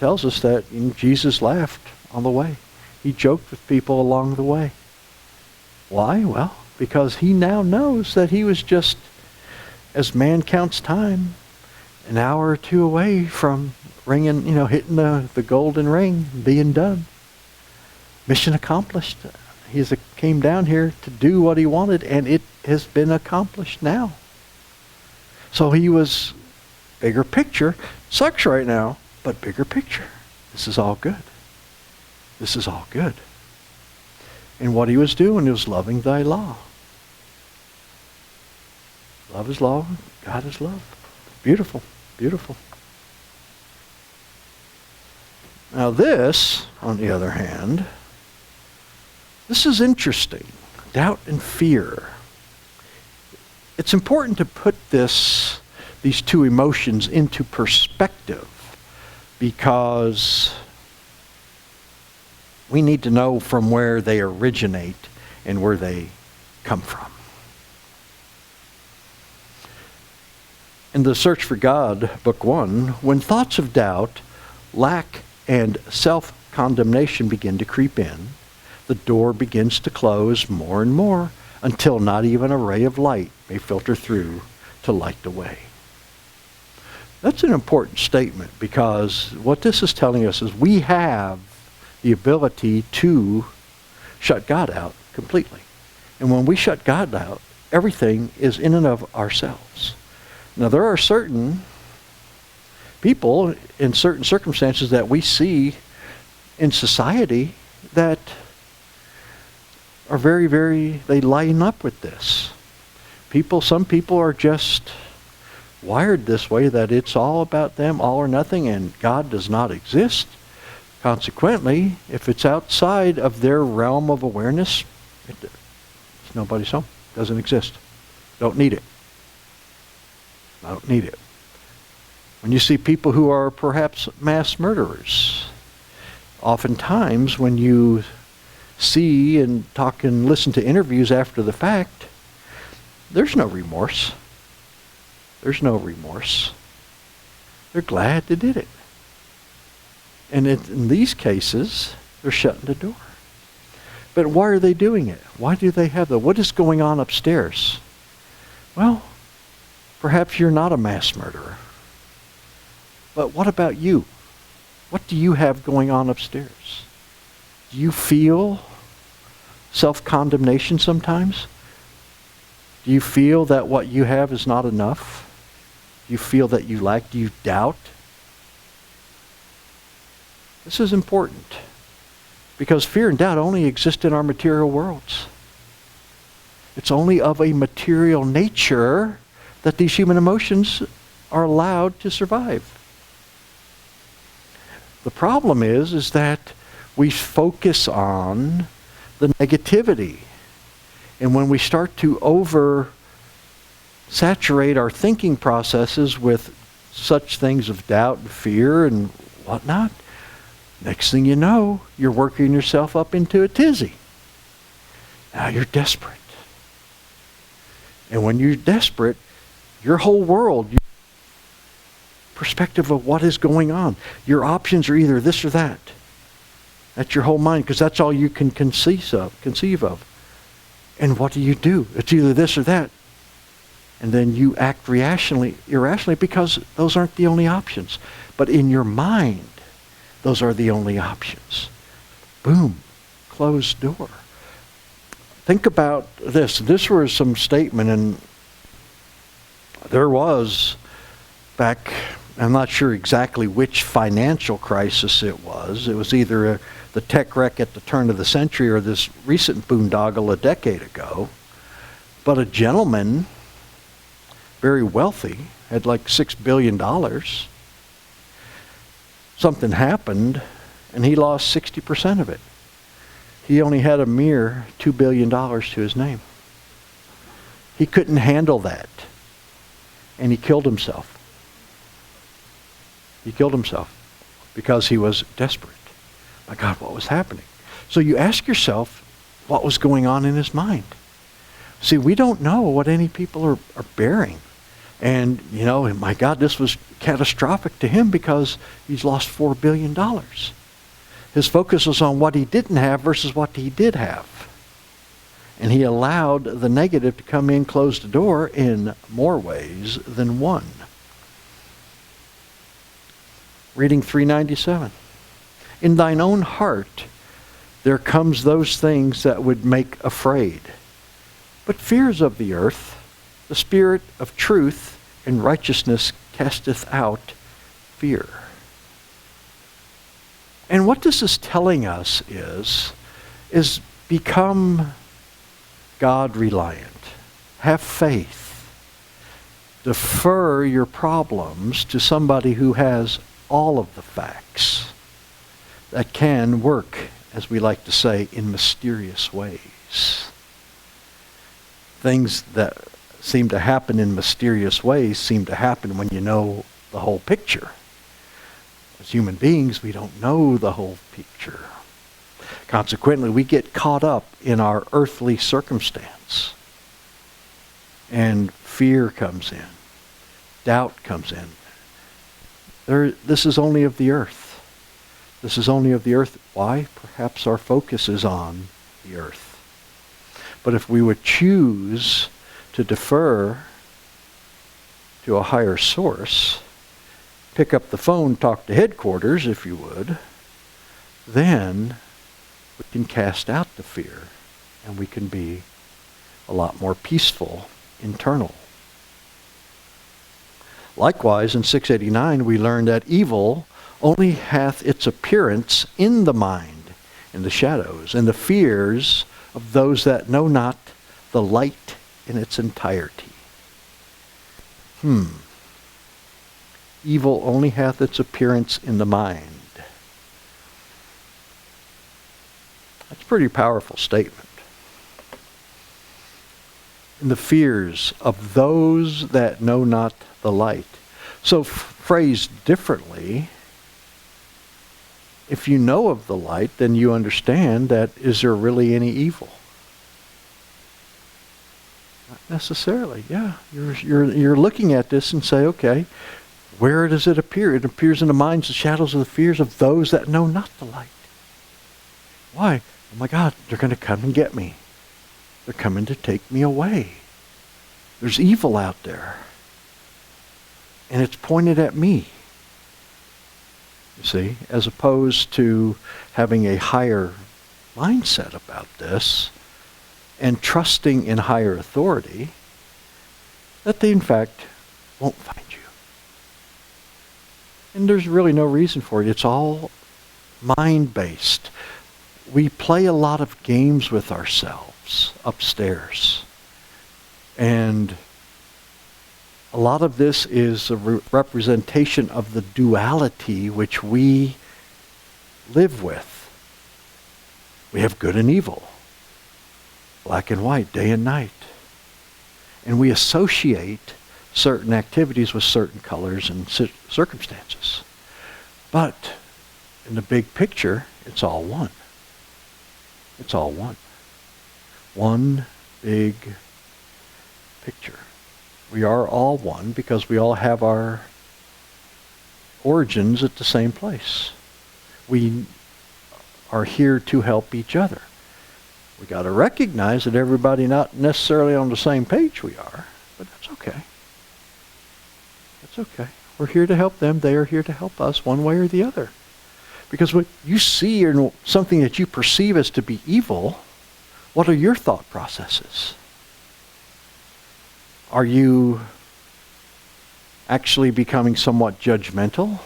tells us that Jesus laughed on the way. He joked with people along the way. Why? Well, because he now knows that he was just, as man counts time, an hour or two away from ringing, hitting the golden ring, being done. Mission accomplished. He came down here to do what he wanted, and it has been accomplished now. So he was bigger picture. Sucks right now, but bigger picture. This is all good. This is all good. And what he was doing was loving thy law. Love is law. God is love. Beautiful. Beautiful. Now this, on the other hand, this is interesting. Doubt and fear. It's important to put these two emotions into perspective, because we need to know from where they originate and where they come from. In The Search for God, Book 1, when thoughts of doubt, lack, and self-condemnation begin to creep in, the door begins to close more and more until not even a ray of light may filter through to light the way. That's an important statement, because what this is telling us is we have the ability to shut God out completely. And when we shut God out, everything is in and of ourselves. Now, there are certain people in certain circumstances that we see in society that are they line up with this. Some people are just wired this way, that it's all about them, all or nothing, and God does not exist. Consequently, if it's outside of their realm of awareness, it's nobody's home. Doesn't exist. Don't need it. I don't need it. When you see people who are perhaps mass murderers, oftentimes when you see and talk and listen to interviews after the fact, there's no remorse. There's no remorse. They're glad they did it. And in these cases, they're shutting the door. But why are they doing it? Why do they have that? What is going on upstairs? Well, perhaps you're not a mass murderer. But what about you? What do you have going on upstairs? Do you feel self-condemnation sometimes? Do you feel that what you have is not enough? Do you feel that you lack? Do you doubt? This is important, because fear and doubt only exist in our material worlds. It's only of a material nature that these human emotions are allowed to survive. The problem is that we focus on the negativity. And when we start to saturate our thinking processes with such things of doubt and fear and whatnot, next thing you know, you're working yourself up into a tizzy. Now you're desperate. And when you're desperate, your whole world, your perspective of what is going on, your options are either this or that. That's your whole mind, because that's all you can conceive of. And what do? It's either this or that. And then you act irrationally, because those aren't the only options. But in your mind, those are the only options. Boom. Closed door. Think about this. This was some statement, and there was back, I'm not sure exactly which financial crisis it was. It was either the tech wreck at the turn of the century or this recent boondoggle a decade ago. But a gentleman, very wealthy, had like $6 billion. Something happened, and he lost 60% of it. He only had a mere $2 billion to his name. He couldn't handle that, and he killed himself. He killed himself because he was desperate. My God, what was happening? So you ask yourself, what was going on in his mind? See, we don't know what any people are bearing. And, my God, this was catastrophic to him because he's lost $4 billion. His focus was on what he didn't have versus what he did have. And he allowed the negative to come in, close the door in more ways than one. Reading 397. In thine own heart there comes those things that would make afraid. But fears of the earth, the spirit of truth and righteousness casteth out fear. And what this is telling us is become God reliant. Have faith. Defer your problems to somebody who has all of the facts that can work, as we like to say, in mysterious ways. Things that seem to happen in mysterious ways seem to happen when you know the whole picture. As human beings, we don't know the whole picture. Consequently, we get caught up in our earthly circumstance. And fear comes in. doubt comes in. This is only of the earth. This is only of the earth. Why? Perhaps our focus is on the earth. But if we would choose to defer to a higher source, pick up the phone, talk to headquarters, if you would, then we can cast out the fear and we can be a lot more peaceful, internal. Likewise, in 689, we learn that evil only hath its appearance in the mind, in the shadows, and the fears of those that know not the light in its entirety. Evil only hath its appearance in the mind. That's a pretty powerful statement. In the fears of those that know not the light. So phrased differently, if you know of the light, then you understand that is there really any evil? Not necessarily. Yeah, you're looking at this and say, okay, where does it appear? It appears in the minds, the shadows of the fears of those that know not the light. Why? Oh my God, they're going to come and get me. They're coming to take me away. There's evil out there. And it's pointed at me. You see, as opposed to having a higher mindset about this and trusting in higher authority, that they in fact won't find you. And there's really no reason for it. It's all mind-based. We play a lot of games with ourselves upstairs. And a lot of this is a representation of the duality which we live with. We have good and evil, black and white, day and night. And we associate certain activities with certain colors and circumstances. But in the big picture, it's all one. It's all one. One big picture. We are all one because we all have our origins at the same place. We are here to help each other. We got to recognize that everybody not necessarily on the same page we are, but that's okay. That's okay. We're here to help them. They are here to help us one way or the other. Because what you see or something that you perceive as to be evil, what are your thought processes? Are you actually becoming somewhat judgmental?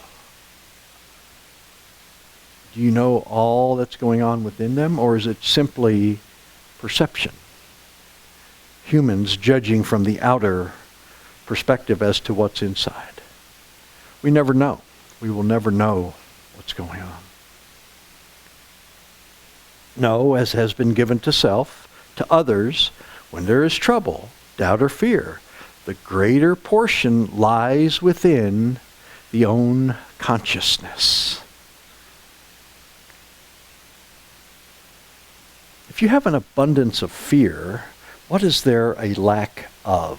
Do you know all that's going on within them, or is it simply perception? Humans judging from the outer perspective as to what's inside. We never know. We will never know what's going on. No, as has been given to self, to others, when there is trouble, doubt or fear, the greater portion lies within the own consciousness. If you have an abundance of fear, what is there a lack of?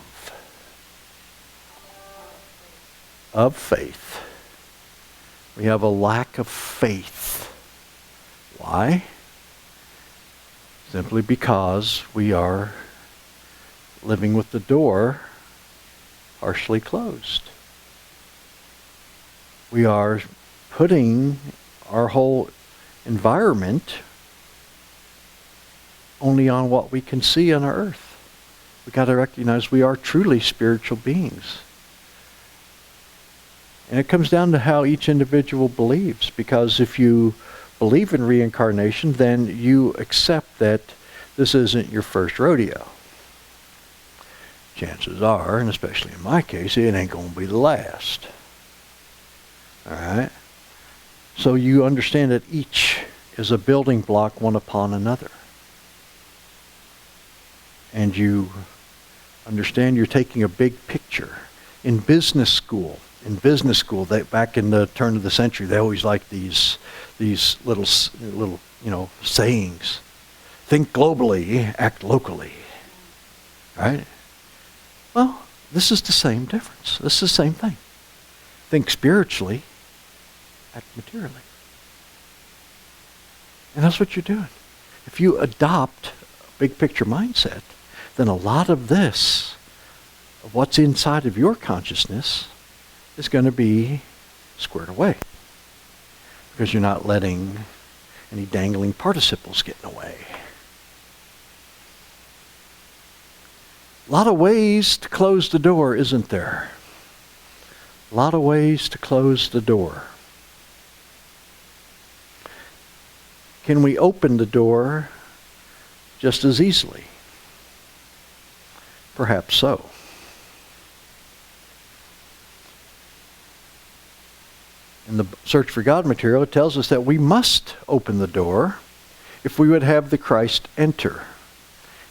Of faith. We have a lack of faith. Why? Simply because we are living with the door partially closed. We are putting our whole environment only on what we can see on our earth. We got to recognize we are truly spiritual beings. And it comes down to how each individual believes, because if you believe in reincarnation, then you accept that this isn't your first rodeo. Chances are, and especially in my case, it ain't going to be the last. All right? So you understand that each is a building block one upon another. And you understand you're taking a big picture. In business school, they, back in the turn of the century, they always liked these little sayings. Think globally, act locally. Right? Well, This is the same difference. This is the same thing. Think spiritually, act materially. And that's what you're doing. If you adopt a big picture mindset, then a lot of this, of what's inside of your consciousness, is going to be squared away. Because you're not letting any dangling participles get in the way. A lot of ways to close the door, isn't there? A lot of ways to close the door. Can we open the door just as easily? Perhaps so. In the Search for God material, it tells us that we must open the door if we would have the Christ enter.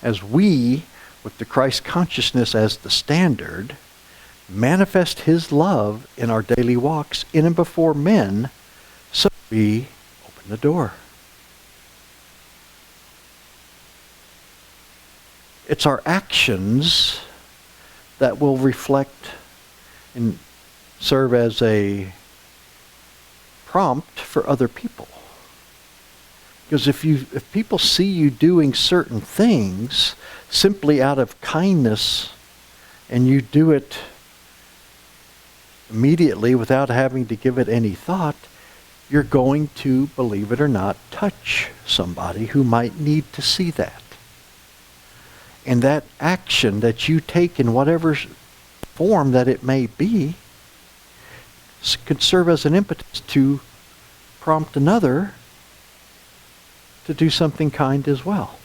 As we, with the Christ consciousness as the standard, manifest His love in our daily walks in and before men, so we open the door. It's our actions that will reflect and serve as a prompt for other people. Because if people see you doing certain things simply out of kindness, and you do it immediately without having to give it any thought, you're going to, believe it or not, touch somebody who might need to see that. And that action that you take in whatever form that it may be could serve as an impetus to prompt another to do something kind as well.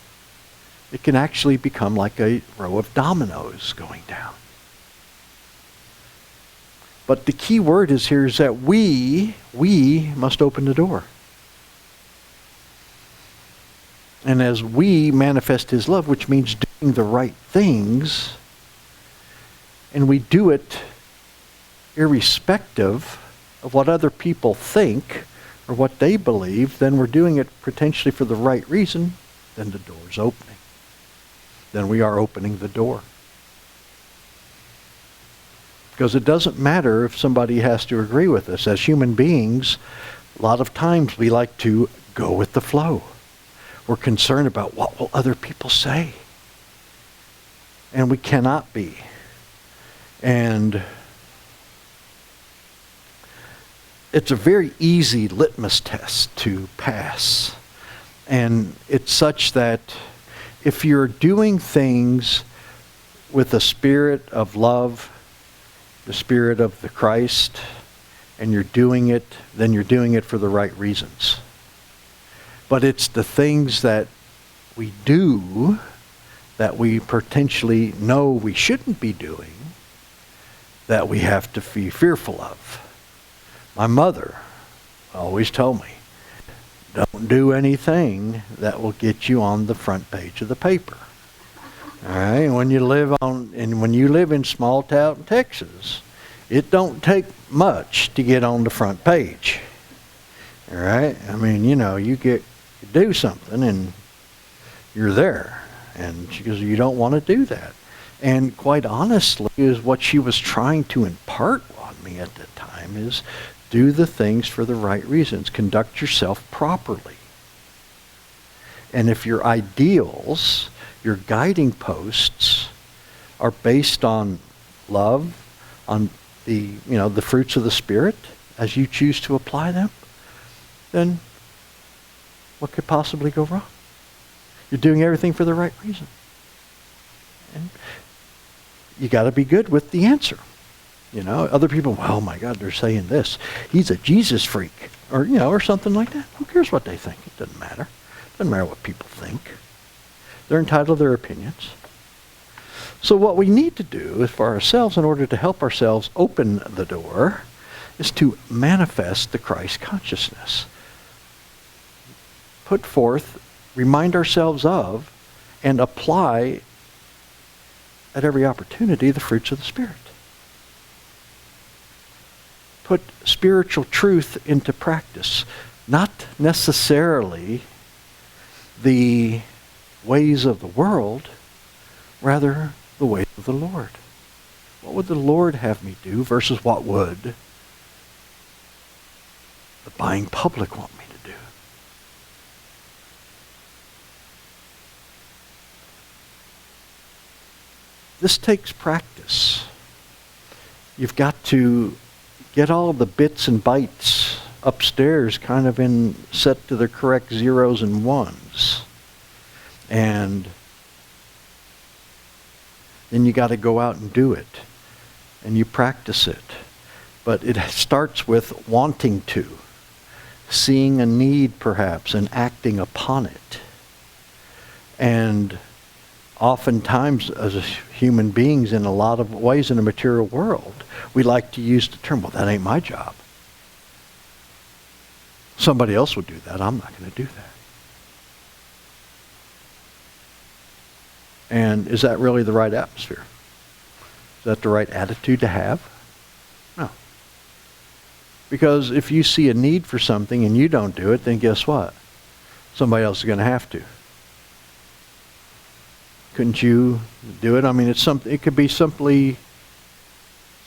It can actually become like a row of dominoes going down. But the key word is here is that we must open the door. And as we manifest His love, which means doing the right things, and we do it irrespective of what other people think or what they believe, then we're doing it potentially for the right reason, then the door's opening. Then we are opening the door. Because it doesn't matter if somebody has to agree with us. As human beings, a lot of times we like to go with the flow. We're concerned about what will other people say. And we cannot be. And it's a very easy litmus test to pass. And it's such that if you're doing things with the spirit of love, the spirit of the Christ, and you're doing it, then you're doing it for the right reasons. But it's the things that we do that we potentially know we shouldn't be doing that we have to be fearful of. My mother always told me, don't do anything that will get you on the front page of the paper. All right, and when you live in small town Texas, it don't take much to get on the front page. All right, I mean, you do something and you're there, and she goes, you don't want to do that. And quite honestly, is what she was trying to impart on me at the time is do the things for the right reasons. Conduct yourself properly. And if your ideals, your guiding posts are based on love, on the fruits of the Spirit, as you choose to apply them, then what could possibly go wrong? You're doing everything for the right reason. And you got to be good with the answer. Other people, well, oh my God, they're saying this. He's a Jesus freak. Or something like that. Who cares what they think? It doesn't matter. It doesn't matter what people think. They're entitled to their opinions. So what we need to do for ourselves in order to help ourselves open the door is to manifest the Christ consciousness. Put forth, remind ourselves of, and apply at every opportunity the fruits of the Spirit. Put spiritual truth into practice. Not necessarily the ways of the world, rather the ways of the Lord. What would the Lord have me do versus what would the buying public want me to do? This takes practice. You've got to get all the bits and bytes upstairs kind of set to the correct zeros and ones. And then you got to go out and do it. And you practice it. But it starts with wanting to, seeing a need perhaps and acting upon it. And oftentimes as human beings in a lot of ways in the material world, we like to use the term, well, that ain't my job. Somebody else would do that. I'm not going to do that. And is that really the right atmosphere? Is that the right attitude to have? No. Because if you see a need for something and you don't do it, then guess what? Somebody else is going to have to. Couldn't you do it? I mean, it could be simply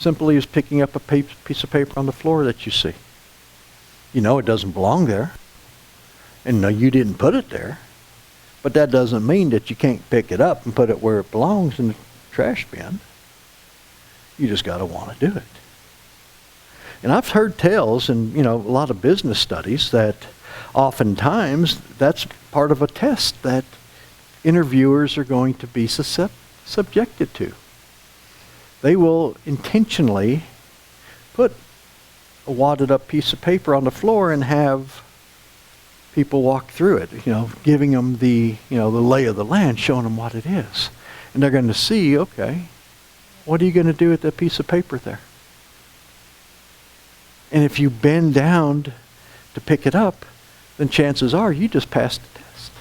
as picking up a piece of paper on the floor that you see. You know it doesn't belong there. And no, you didn't put it there. But that doesn't mean that you can't pick it up and put it where it belongs in the trash bin. You just got to want to do it. And I've heard tales and, a lot of business studies that oftentimes that's part of a test that interviewers are going to be subjected to. They will intentionally put a wadded up piece of paper on the floor and have people walk through it, giving them the lay of the land, showing them what it is. And they're going to see, okay, what are you going to do with that piece of paper there? And if you bend down to pick it up, then chances are you just passed the test.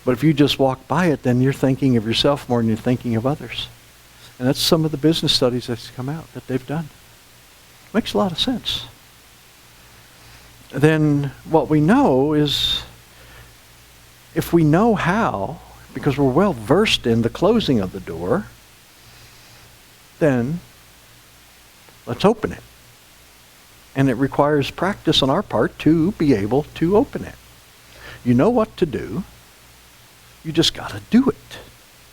But if you just walk by it, then you're thinking of yourself more than you're thinking of others. And that's some of the business studies that's come out that they've done. Makes a lot of sense. Then what we know is, if we know how, because we're well versed in the closing of the door, then let's open it. And it requires practice on our part to be able to open it. You know what to do. You just got to do it.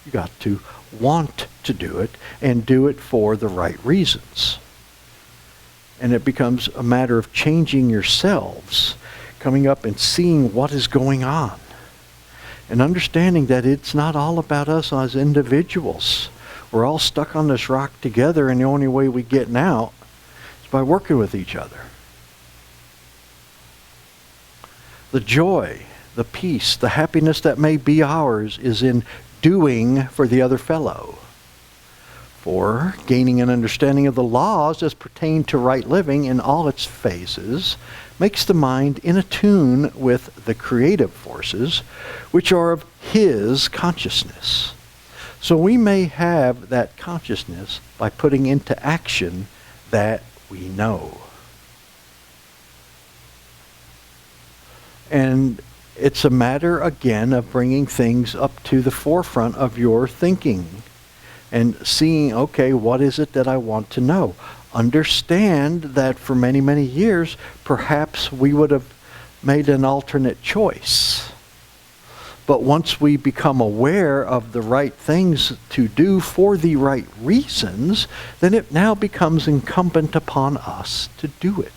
You got to want to do it and do it for the right reasons. And it becomes a matter of changing yourselves, coming up and seeing what is going on. And understanding that it's not all about us as individuals. We're all stuck on this rock together, and the only way we get out is by working with each other. The joy, the peace, the happiness that may be ours is in doing for the other fellow. For gaining an understanding of the laws as pertain to right living in all its phases makes the mind in attune with the creative forces, which are of His consciousness. So we may have that consciousness by putting into action that we know. And it's a matter, again, of bringing things up to the forefront of your thinking. And seeing, okay, what is it that I want to know? Understand that for many, many years, perhaps we would have made an alternate choice. But once we become aware of the right things to do for the right reasons, then it now becomes incumbent upon us to do it.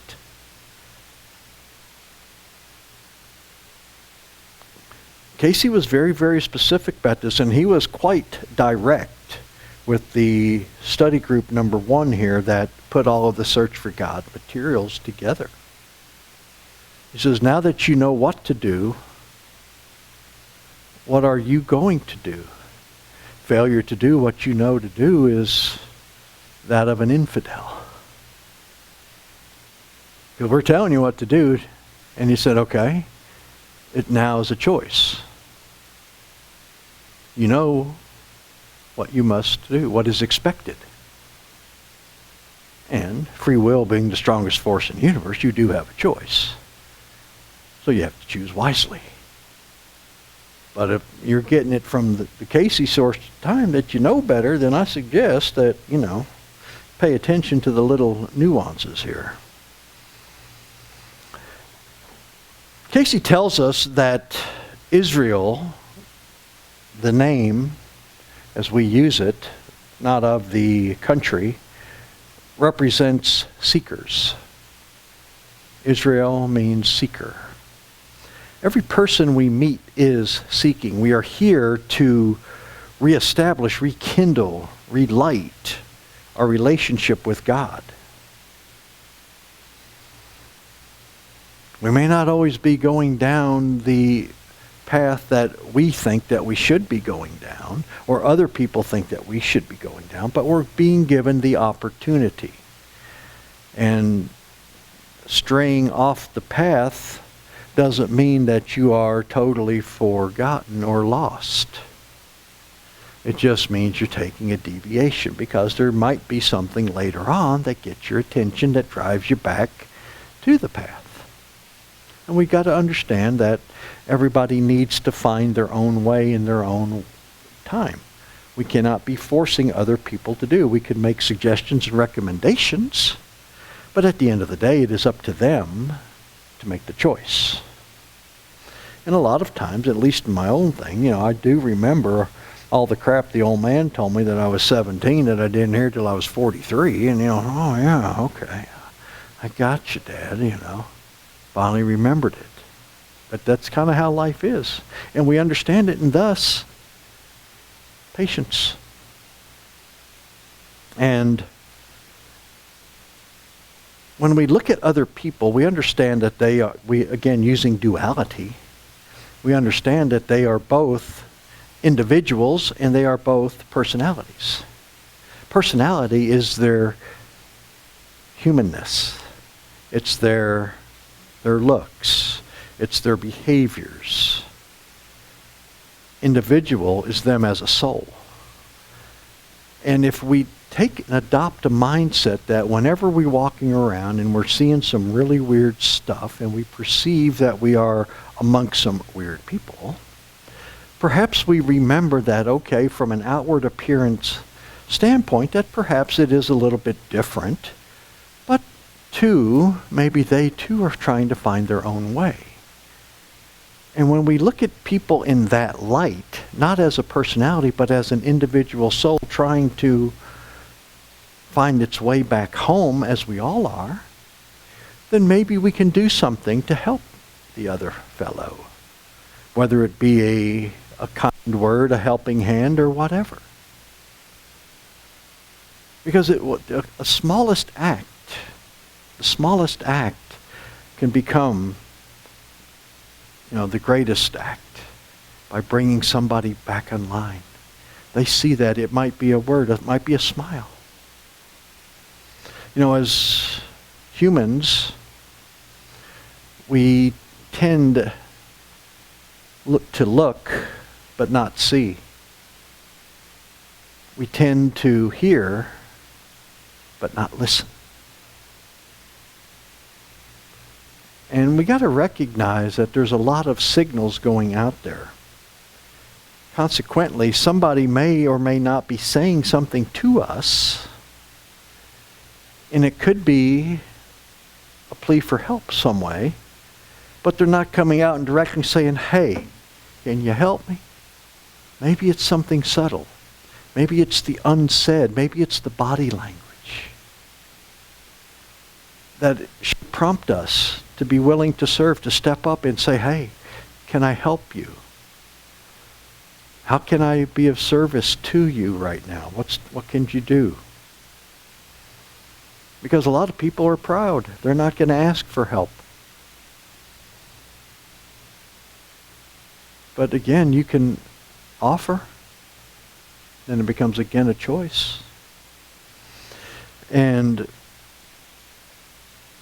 Cayce was very, very specific about this, and he was quite direct with the study group number 1 here that put all of the Search for God materials together. He says, now that you know what to do, what are you going to do? Failure to do what you know to do is that of an infidel. Because we're telling you what to do, and you said, okay, it now is a choice. You know what you must do, what is expected. And free will being the strongest force in the universe, you do have a choice. So you have to choose wisely. But if you're getting it from the Cayce source time that you know better, then I suggest that, pay attention to the little nuances here. Cayce tells us that Israel, the name, as we use it, not of the country, represents seekers. Israel means seeker. Every person we meet is seeking. We are here to reestablish, rekindle, relight our relationship with God. We may not always be going down the path that we think that we should be going down, or other people think that we should be going down, but we're being given the opportunity. And straying off the path doesn't mean that you are totally forgotten or lost. It just means you're taking a deviation, because there might be something later on that gets your attention, that drives you back to the path. And we've got to understand that everybody needs to find their own way in their own time. We cannot be forcing other people to do. We can make suggestions and recommendations, but at the end of the day, it is up to them to make the choice. And a lot of times, at least in my own thing, I do remember all the crap the old man told me that I was 17 that I didn't hear till I was 43. And, oh yeah, okay. I got you, Dad, Finally remembered it. But that's kind of how life is. And we understand it, and thus, patience. And when we look at other people, we understand that they are, again, using duality, we understand that they are both individuals and they are both personalities. Personality is their humanness. It's their looks. It's their behaviors. Individual is them as a soul. And if we take and adopt a mindset that whenever we're walking around and we're seeing some really weird stuff and we perceive that we are amongst some weird people, perhaps we remember that, okay, from an outward appearance standpoint, that perhaps it is a little bit different, but too, maybe they too are trying to find their own way. And when we look at people in that light, not as a personality, but as an individual soul trying to find its way back home, as we all are, then maybe we can do something to help the other fellow. Whether it be a kind word, a helping hand, or whatever. Because the smallest act can become, the greatest act by bringing somebody back in line. They see that it might be a word, it might be a smile. As humans, we tend to look but not see. We tend to hear but not listen. And we got to recognize that there's a lot of signals going out there. Consequently, somebody may or may not be saying something to us, and it could be a plea for help some way, but they're not coming out and directly saying, hey, can you help me? Maybe it's something subtle. Maybe it's the unsaid. Maybe it's the body language that should prompt us to be willing to serve, to step up and say, hey, can I help you? How can I be of service to you right now? What can you do? Because a lot of people are proud. They're not going to ask for help. But again, you can offer. Then it becomes again a choice. And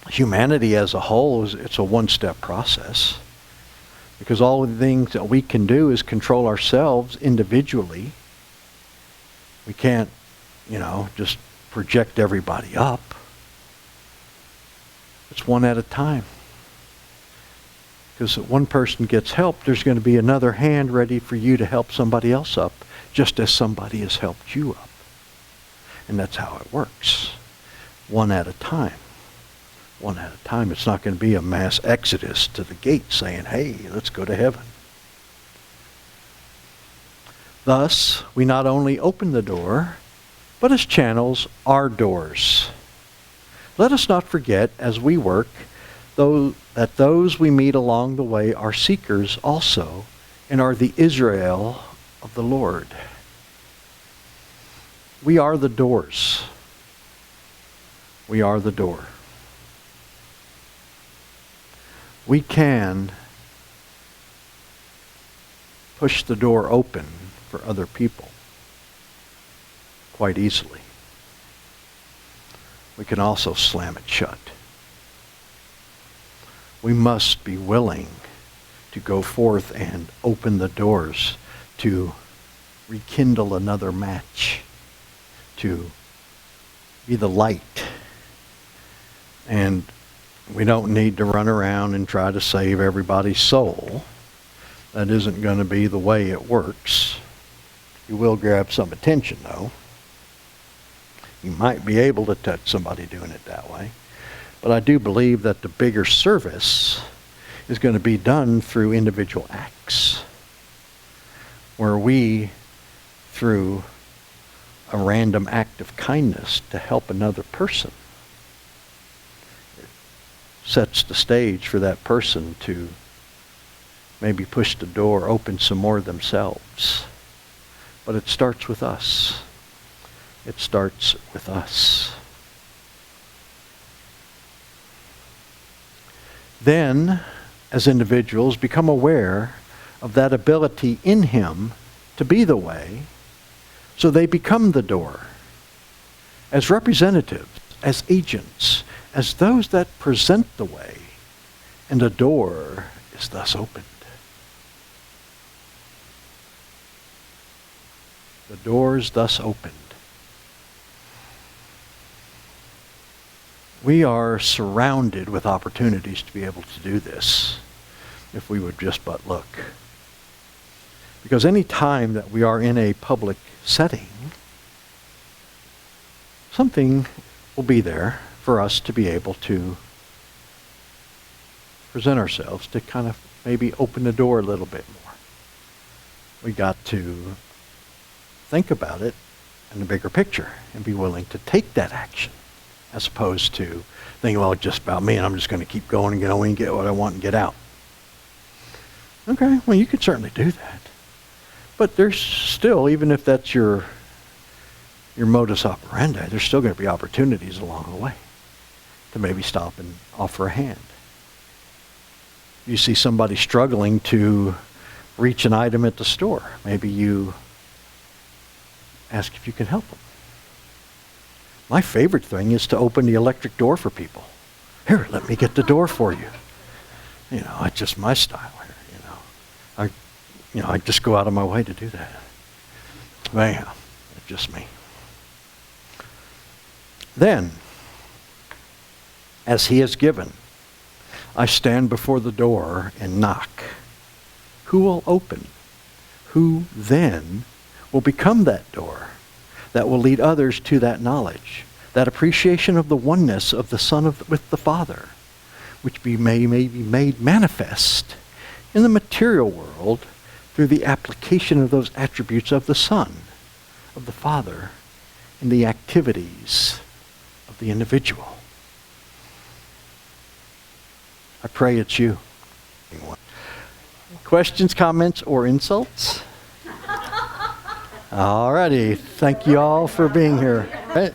humanity as a whole, it's a one-step process. Because all the things that we can do is control ourselves individually. We can't, just project everybody up. It's one at a time. Because one person gets help, there's going to be another hand ready for you to help somebody else up, just as somebody has helped you up. And that's how it works. One at a time. One at a time. It's not going to be a mass exodus to the gate saying, hey, let's go to heaven. Thus, we not only open the door, but as channels are doors. Let us not forget, as we work, that those we meet along the way are seekers also, and are the Israel of the Lord. We are the doors. We are the door. We can push the door open for other people quite easily. We can also slam it shut. We must be willing to go forth and open the doors to rekindle another match, to be the light. And we don't need to run around and try to save everybody's soul. That isn't going to be the way it works. You will grab some attention, though. You might be able to touch somebody doing it that way. But I do believe that the bigger service is going to be done through individual acts, where we, through a random act of kindness to help another person, sets the stage for that person to maybe push the door open some more themselves. But it starts with us. It starts with us. Then, as individuals, become aware of that ability in him to be the way, so they become the door. As representatives, as agents, as those that present the way, and the door is thus opened. The door is thus opened. We are surrounded with opportunities to be able to do this, if we would just but look. Because any time that we are in a public setting, something will be there for us to be able to present ourselves, to kind of maybe open the door a little bit more. We got to think about it in the bigger picture and be willing to take that action, as opposed to thinking, well, it's just about me and I'm just going to keep going and going and get what I want and get out. Okay, well, you could certainly do that. But there's still, even if that's your modus operandi, there's still going to be opportunities along the way to maybe stop and offer a hand. You see somebody struggling to reach an item at the store. Maybe you ask if you can help them. My favorite thing is to open the electric door for people. Here, let me get the door for you. You know, it's just my style here, I just go out of my way to do that. But anyhow, it's just me. Then, as he has given, I stand before the door and knock. Who will open? Who then will become that door that will lead others to that knowledge, that appreciation of the oneness of the Son with the Father, which may be made manifest in the material world through the application of those attributes of the Son, of the Father, in the activities of the individual. I pray it's you. Questions, comments, or insults? All righty. Thank you all for being here.